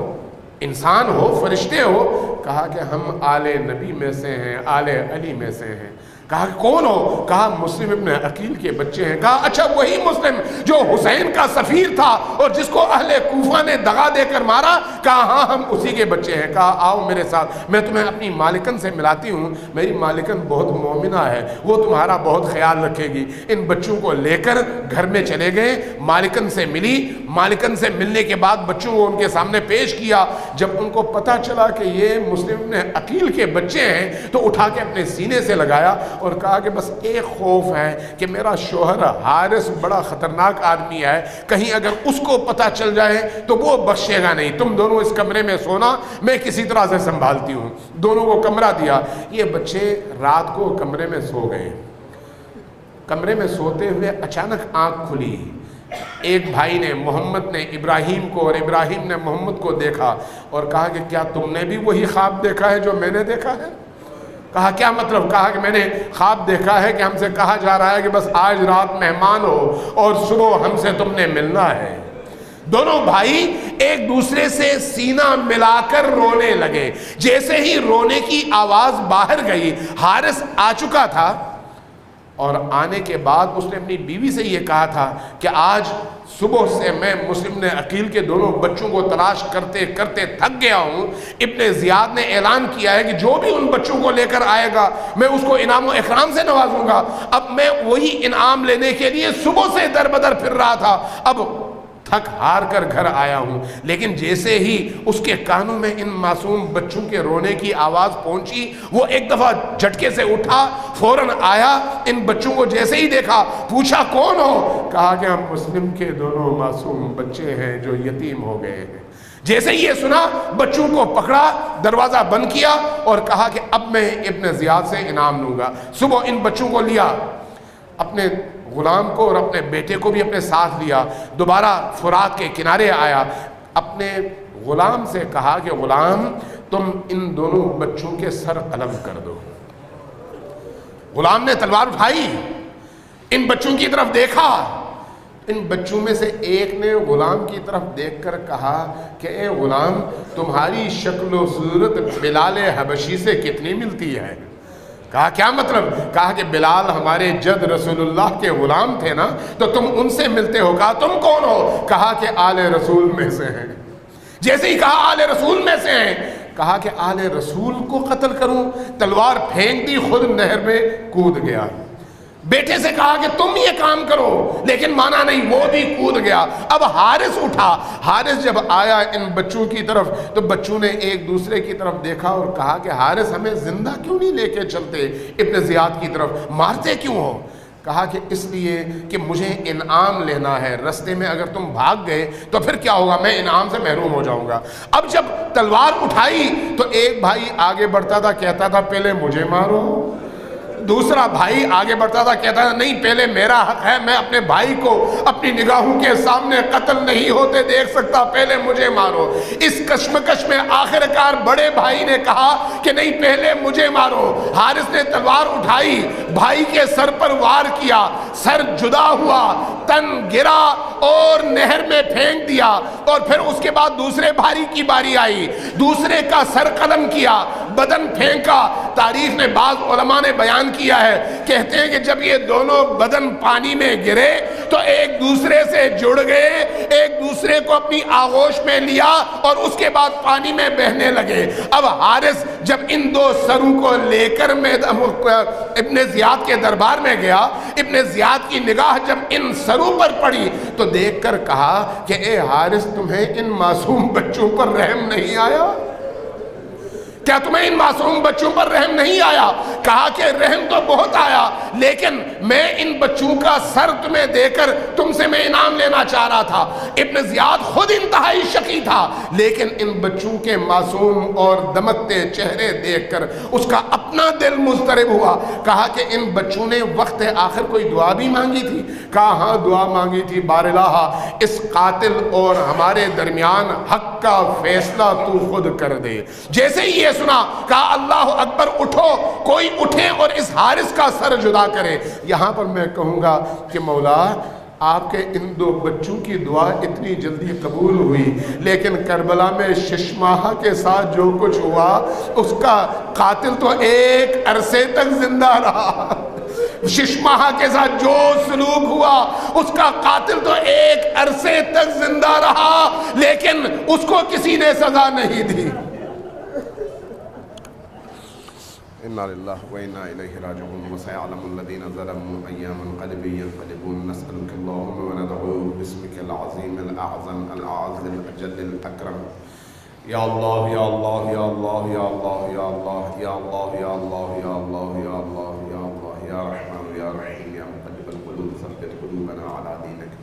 S2: انسان ہو، فرشتے ہو؟ کہا کہ ہم آل نبی میں سے ہیں، آل علی میں سے ہیں۔ کہا کہ کون ہو؟ کہا مسلم ابن عقیل کے بچے ہیں۔ کہا اچھا وہی مسلم جو حسین کا سفیر تھا اور جس کو اہل کوفہ نے دغا دے کر مارا؟ کہا ہاں ہم اسی کے بچے ہیں۔ کہا آؤ میرے ساتھ، میں تمہیں اپنی مالکن سے ملاتی ہوں، میری مالکن بہت مومنہ ہے، وہ تمہارا بہت خیال رکھے گی۔ ان بچوں کو لے کر گھر میں چلے گئے، مالکن سے ملی۔ مالکن سے ملنے کے بعد بچوں کو ان کے سامنے پیش کیا۔ جب ان کو پتا چلا کہ یہ مسلم ابن عقیل کے بچے ہیں تو اٹھا کے اپنے سینے سے لگایا اور کہا کہ بس ایک خوف ہے کہ میرا شوہر حارث بڑا خطرناک آدمی ہے، کہیں اگر اس کو پتہ چل جائے تو وہ بخشے گا نہیں، تم دونوں اس کمرے میں سونا، میں کسی طرح سے سنبھالتی ہوں۔ دونوں کو کمرہ دیا۔ یہ بچے رات کو کمرے میں سو گئے۔ کمرے میں سوتے ہوئے اچانک آنکھ کھلی۔ ایک بھائی نے، محمد نے ابراہیم کو اور ابراہیم نے محمد کو دیکھا اور کہا کہ کیا تم نے بھی وہی خواب دیکھا ہے جو میں نے دیکھا ہے؟ کہا کیا مطلب؟ کہا کہ میں نے خواب دیکھا ہے کہ ہم سے کہا جا رہا ہے کہ بس آج رات مہمان ہو اور صبح ہم سے تم نے ملنا ہے۔ دونوں بھائی ایک دوسرے سے سینہ ملا کر رونے لگے۔ جیسے ہی رونے کی آواز باہر گئی، حارث آ چکا تھا اور آنے کے بعد اس نے اپنی بیوی سے یہ کہا تھا کہ آج صبح سے میں مسلم نے عقیل کے دونوں بچوں کو تلاش کرتے کرتے تھک گیا ہوں۔ ابن زیاد نے اعلان کیا ہے کہ جو بھی ان بچوں کو لے کر آئے گا میں اس کو انعام و اکرام سے نوازوں گا۔ اب میں وہی انعام لینے کے لیے صبح سے در بدر پھر رہا تھا، اب تھک ہار کر گھر آیا ہوں۔ لیکن جیسے ہی اس کے کانوں میں ان معصوم بچوں کے رونے کی آواز پہنچی، وہ ایک دفعہ جھٹکے سے اٹھا، فوراً آیا، ان بچوں کو جیسے ہی دیکھا پوچھا کون ہو؟ کہا کہ ہم مسلم کے دونوں معصوم بچے ہیں جو یتیم ہو گئے ہیں۔ جیسے یہ سنا بچوں کو پکڑا، دروازہ بند کیا اور کہا کہ اب میں ابن زیاد سے انعام لوں گا۔ صبح ان بچوں کو لیا، اپنے غلام کو اور اپنے بیٹے کو بھی اپنے ساتھ لیا، دوبارہ فرات کے کنارے آیا، اپنے غلام سے کہا کہ غلام تم ان دونوں بچوں کے سر قلم کر دو۔ غلام نے تلوار اٹھائی، ان بچوں کی طرف دیکھا، ان بچوں میں سے ایک نے غلام کی طرف دیکھ کر کہا کہ اے غلام تمہاری شکل و صورت بلال حبشی سے کتنی ملتی ہے؟ کہا کیا مطلب؟ کہا کہ بلال ہمارے جد رسول اللہ کے غلام تھے نا، تو تم ان سے ملتے ہو۔ کہا تم کون ہو؟ کہا کہ آل رسول میں سے ہیں۔ جیسے ہی کہا آل رسول میں سے ہیں، کہا کہ آل رسول کو قتل کروں؟ تلوار پھینک دی، خود نہر میں کود گیا۔ بیٹے سے کہا کہ تم یہ کام کرو، لیکن مانا نہیں، وہ بھی کود گیا۔ اب حارث اٹھا، حارث جب آیا ان بچوں کی طرف تو بچوں نے ایک دوسرے کی طرف دیکھا اور کہا کہ حارث ہمیں زندہ کیوں نہیں لے کے چلتے ابن زیاد کی طرف، مارتے کیوں ہو؟ کہا کہ اس لیے کہ مجھے انعام لینا ہے، رستے میں اگر تم بھاگ گئے تو پھر کیا ہوگا، میں انعام سے محروم ہو جاؤں گا۔ اب جب تلوار اٹھائی تو ایک بھائی آگے بڑھتا تھا، کہتا تھا پہلے مجھے مارو، دوسرا بھائی آگے بڑھتا تھا، کہتا تھا نہیں پہلے میرا حق ہے، میں اپنے بھائی کو اپنی نگاہوں کے سامنے قتل نہیں ہوتے دیکھ سکتا، پہلے مجھے مارو۔ اس کشمکش میں آخرکار بڑے بھائی نے کہا کہ نہیں پہلے مجھے مارو۔ حارث نے تلوار اٹھائی، بھائی کے سر پر وار کیا، سر جدا ہوا، تن گرا اور نہر میں پھینک دیا، اور پھر اس کے بعد دوسرے بھائی کی باری آئی، دوسرے کا سر قلم کیا، بدن پھینکا۔ تاریخ میں بعض علماء نے بیان کیا ہے، کہتے ہیں کہ جب یہ دونوں بدن پانی میں گرے تو ایک دوسرے سے جڑ گئے، ایک دوسرے کو اپنی آغوش میں لیا اور اس کے بعد پانی میں بہنے لگے۔ اب حارث جب ان دو سروں کو لے کر ابن زیاد کے دربار میں گیا، ابن زیاد کی نگاہ جب ان سروں پر پڑی تو دیکھ کر کہا کہ اے حارث تمہیں ان معصوم بچوں پر رحم نہیں آیا؟ کیا تمہیں ان معصوم بچوں پر رحم نہیں آیا؟ کہا کہ رحم تو بہت آیا، لیکن میں ان بچوں کا سر تمہیں دے کر تم سے میں انعام لینا چاہ رہا تھا۔ ابن زیاد خود انتہائی شقی تھا، لیکن ان بچوں کے معصوم اور دمکتے چہرے دیکھ کر اس کا اپنا دل مضطرب ہوا۔ کہا کہ ان بچوں نے وقت آخر کوئی دعا بھی مانگی تھی؟ کہا ہاں دعا مانگی تھی، بار الہ اس قاتل اور ہمارے درمیان حق کا فیصلہ تو خود کر دے۔ جیسے ہی یہ سنا کہا اللہ اکبر، اٹھو، کوئی اٹھے اور اس حارث کا سر جدا کرے۔ یہاں پر میں کہوں گا کہ مولا آپ کے ان دو بچوں کی دعا اتنی جلدی قبول ہوئی، لیکن کربلا میں ششماہ کے ساتھ جو کچھ ہوا اس کا قاتل تو ایک عرصے تک زندہ رہا۔ ششماہ کے ساتھ جو سلوک ہوا اس کا قاتل تو ایک عرصے تک زندہ رہا، لیکن اس کو کسی نے سزا نہیں دی۔ اِنَّا لِلَّهِ وَإِنَّا إِلَيْهِ رَاجِعُونَ وَسَيَعْلَمُ الَّذِينَ ظَلَمُوا أَيَّ مُنقَلِبٍ يَنقَلِبُونَ نَسْأَلُكَ اللَّهُمَّ وَنَدْعُوكَ بِاسْمِكَ الْعَظِيمِ الْأَعْظَمِ الْأَعْزِّ الْأَجَلِّ الْأَكْرَمِ یا اللہ یا اللہ یا اللہ یا اللہ یا اللہ یا اللہ یا اللہ یا اللہ یا اللہ یا اللہ یا رحمان یا رحیم یا مقلب القلوب ثبت قلوبنا علی دینک۔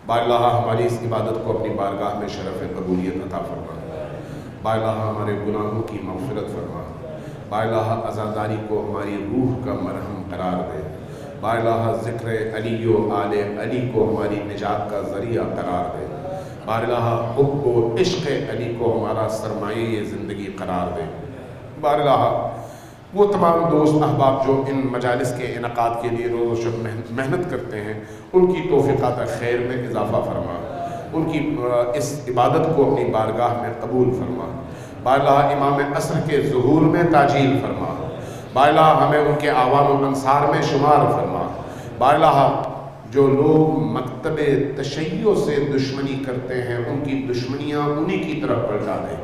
S2: با اللہ ہماری اس عبادت کو اپنی بارگاہ میں شرف قبولیت عطا فرما، با اللہ ہمارے گناہوں کی مغفرت فرما، با اللہ عزاداری کو ہماری روح کا مرہم قرار دے، با اللہ ذکر علی و آل علی کو ہماری نجات کا ذریعہ قرار دے، با اللہ حب و عشق علی کو ہمارا سرمایہ زندگی قرار دے، با اللہ وہ تمام دوست احباب جو ان مجالس کے انعقاد کے لیے روز و شب محنت کرتے ہیں ان کی توفیقات خیر میں اضافہ فرما، ان کی اس عبادت کو اپنی بارگاہ میں قبول فرما، با اللہ امام عصر کے ظہور میں تاجیل فرما، با اللہ ہمیں ان کے عوام و انصار میں شمار فرما، با اللہ جو لوگ مکتب تشیع سے دشمنی کرتے ہیں ان کی دشمنیاں انہی کی طرف پلٹا دے،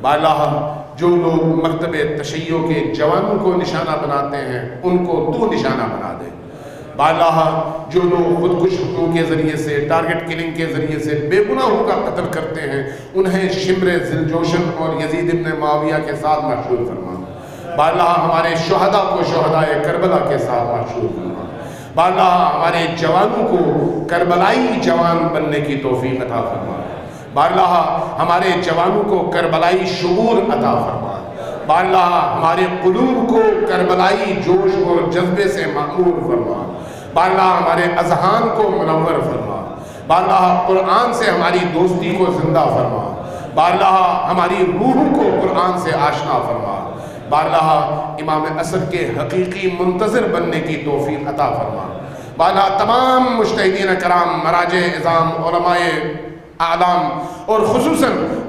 S2: با اللہ جو لوگ مکتب تشیع کے جوانوں کو نشانہ بناتے ہیں ان کو تو نشانہ بنا دے، با اللہ جو لوگ خودکش حملوں کے ذریعے سے ٹارگٹ کلنگ کے ذریعے سے بے گناہوں کا قتل کرتے ہیں انہیں شمر ذوالجوشن اور یزید ابن معاویہ کے ساتھ محشور فرما، با اللہ ہمارے شہداء کو شہدائے کربلا کے ساتھ محشور فرما، با اللہ ہمارے جوانوں کو کربلائی جوان بننے کی توفیق عطا فرما، با اللہ ہمارے جوانوں کو کربلائی شعور عطا فرما، با اللہ ہمارے قلوب کو کربلائی جوش اور جذبے سے معمور فرما، با اللہ ہمارے اذہان کو منور فرما، با اللہ قرآن سے ہماری دوستی کو زندہ فرما، با اللہ ہماری روح کو قرآن سے آشنا فرما، با اللہ امام عصر کے حقیقی منتظر بننے کی توفیق عطا فرما، با اللہ تمام مجتہدین کرام، مراجع اعظام، علماء اعلام اور خصوصاً